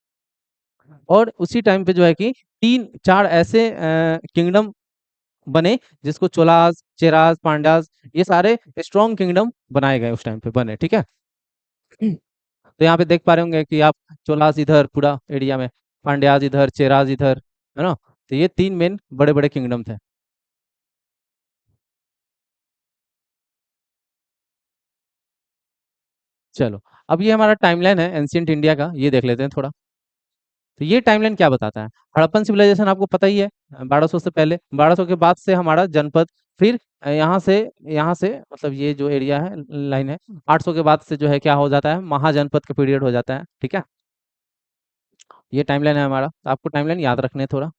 और उसी टाइम पे जो है कि तीन चार ऐसे किंगडम बने, जिसको चोलास, चेरास, पांड्यास, ये सारे स्ट्रॉन्ग किंगडम बनाए गए उस टाइम पे बने, ठीक है। तो यहाँ पे देख पा रहे होंगे कि आप, चोलास इधर पूरा एरिया में, पांड्यास इधर, चेरास इधर, है ना। तो ये तीन मेन बड़े बड़े किंगडम थे। चलो, अब ये हमारा टाइमलाइन है एंशियंट इंडिया का, ये देख लेते हैं थोड़ा। तो ये टाइमलाइन क्या बताता है, हड़प्पन सिविलाइजेशन आपको पता ही है, 1200 से पहले, 1200 के बाद से हमारा जनपद, फिर यहाँ से मतलब ये जो एरिया है, लाइन है, 800 के बाद से जो है क्या हो जाता है, महाजनपद का पीरियड हो जाता है, ठीक है। ये टाइमलाइन है हमारा, तो आपको टाइमलाइन याद रखने हैं थोड़ा।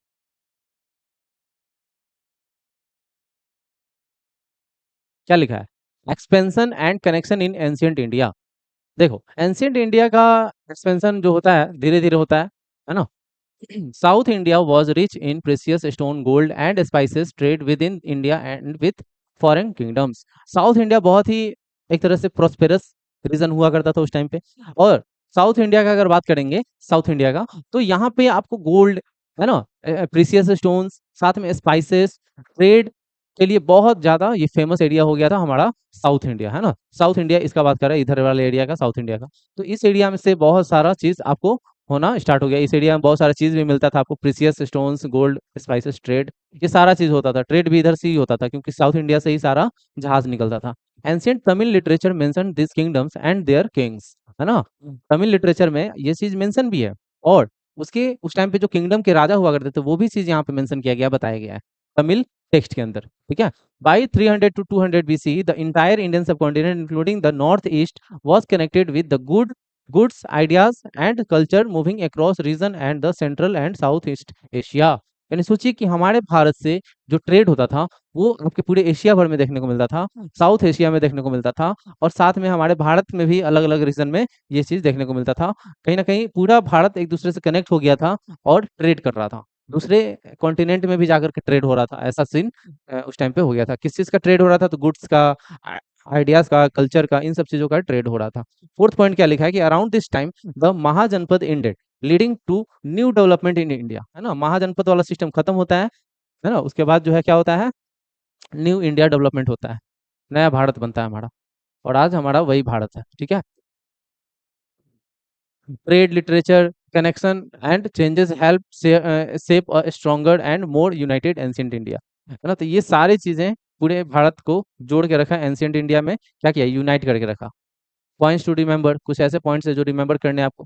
क्या लिखा है, expansion and connection in ancient India. देखो एंशियंट इंडिया का एक्सपेंशन जो होता है धीरे धीरे होता है ना। South India was rich in precious stone, gold and spices, trade within India and with foreign kingdoms. South India बहुत ही एक तरह से प्रोस्पेरस रीजन हुआ करता था उस टाइम पे। और साउथ इंडिया का अगर बात करेंगे, साउथ इंडिया का, तो यहाँ पे आपको गोल्ड, है ना, प्रीसियस स्टोन्स, साथ में स्पाइसेस, ट्रेड के लिए बहुत ज्यादा ये फेमस एरिया हो गया था हमारा साउथ इंडिया, है ना। साउथ इंडिया इसका बात कर रहा है, इधर वाले एरिया का, साउथ इंडिया का। तो इस एरिया में से बहुत सारा चीज आपको होना स्टार्ट हो गया, इस एरिया में बहुत सारा चीज भी मिलता था आपको, precious stones, gold, spices, trade, ये सारा चीज होता था, ट्रेड भी इधर से ही होता था क्योंकि साउथ इंडिया से ही सारा जहाज निकलता था। Ancient Tamil literature mention this kingdoms and their kings, है ना। तमिल लिटरेचर में ये चीज मेंशन भी है, और उसके उस टाइम पे जो किंगडम के राजा हुआ करते थे वो भी चीज यहाँ पे मेंशन किया गया, बताया गया है तमिल टेक्स्ट के अंदर, ठीक है। By 300 to 200 BC, the entire Indian subcontinent, including the northeast, was connected with the goods, ideas and culture moving across region and the central and southeast Asia। यानी सोचिए कि हमारे भारत से जो ट्रेड होता था वो आपके पूरे एशिया भर में देखने को मिलता था, साउथ एशिया में देखने को मिलता था, और साथ में हमारे भारत में भी अलग अलग रीजन में ये चीज देखने को मिलता था। कहीं ना कहीं पूरा भारत एक दूसरे से कनेक्ट हो गया था और ट्रेड कर रहा था, दूसरे कॉन्टिनेंट में भी जाकर के ट्रेड हो रहा था, ऐसा सीन उस टाइम पे हो गया था। किस चीज का ट्रेड हो रहा था, तो गुड्स का, आइडियाज का, कल्चर का, इन सब चीजों का ट्रेड हो रहा था। फोर्थ पॉइंट क्या लिखा है कि around this time the mahajanapada ended, leading to new development in India, है ना। महाजनपद वाला सिस्टम खत्म होता है ना, उसके बाद जो है क्या होता है, न्यू इंडिया डेवलपमेंट होता है, नया भारत बनता है हमारा, और आज हमारा वही भारत है, ठीक है। Trade, literature, connection and changes help shape a stronger and more United ancient India, है ना? तो ये सारी चीजें पूरे भारत को जोड़ के रखा, एंशिएंट इंडिया में क्या किया, यूनाइट करके रखा। पॉइंट्स टू रिमेंबर, कुछ ऐसे पॉइंट्स है जो रिमेंबर करने हैं आपको।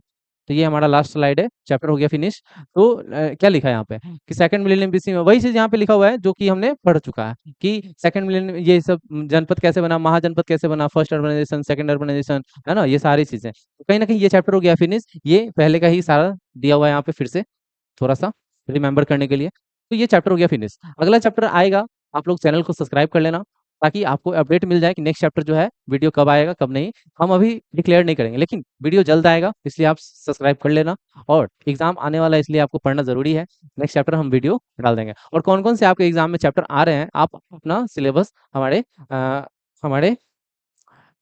तो ये हमारा लास्ट स्लाइड है, चैप्टर हो गया फिनिश। तो क्या लिखा है यहाँ पे कि सेकंड मिलेनियम बीसी में वही चीज यहाँ पे लिखा हुआ है जो कि हमने पढ़ चुका है कि सेकंड मिलेनियम ये सब जनपद कैसे बना, महाजनपद कैसे बना, फर्स्ट अर्बनाइजेशन, सेकंड अर्बनाइजेशन, है ना, ये सारी चीजें। तो कहीं ना कहीं ये चैप्टर हो गया फिनिश, ये पहले का ही सारा दिया हुआ है यहाँ पे फिर से थोड़ा सा रिमेंबर करने के लिए। तो ये चैप्टर हो गया फिनिश। अगला चैप्टर आएगा, आप लोग चैनल को सब्सक्राइब कर लेना ताकि आपको अपडेट मिल जाए कि नेक्स्ट चैप्टर जो है वीडियो कब आएगा कब नहीं। हम अभी डिक्लेयर नहीं करेंगे लेकिन वीडियो जल्द आएगा, इसलिए आप सब्सक्राइब कर लेना। और एग्जाम आने वाला है इसलिए आपको पढ़ना जरूरी है। नेक्स्ट चैप्टर हम वीडियो डाल देंगे। और कौन कौन से आपके एग्जाम में चैप्टर आ रहे हैं, आप अपना सिलेबस हमारे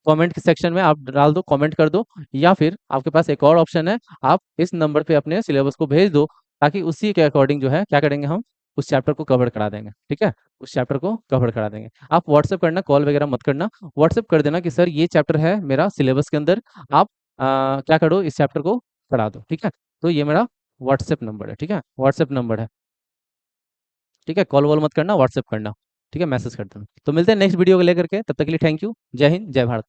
कमेंट के सेक्शन में आप डाल दो, कमेंट कर दो। या फिर आपके पास एक और ऑप्शन है, आप इस नंबर पे अपने सिलेबस को भेज दो ताकि उसी के अकॉर्डिंग जो है क्या करेंगे, हम उस चैप्टर को कवर करा देंगे। ठीक है, उस चैप्टर को कवर करा देंगे। आप व्हाट्सएप करना, कॉल वगैरह मत करना, व्हाट्सएप कर देना कि सर ये चैप्टर है मेरा सिलेबस के अंदर, आप क्या करो, इस चैप्टर को करा दो। ठीक है, तो ये मेरा व्हाट्सएप नंबर है। ठीक है, व्हाट्सएप नंबर है। ठीक है, कॉल वॉल मत करना, व्हाट्सएप करना। ठीक है, मैसेज कर देना। तो मिलते हैं नेक्स्ट वीडियो को लेकर के, तब तक के लिए थैंक यू। जय हिंद, जय भारत।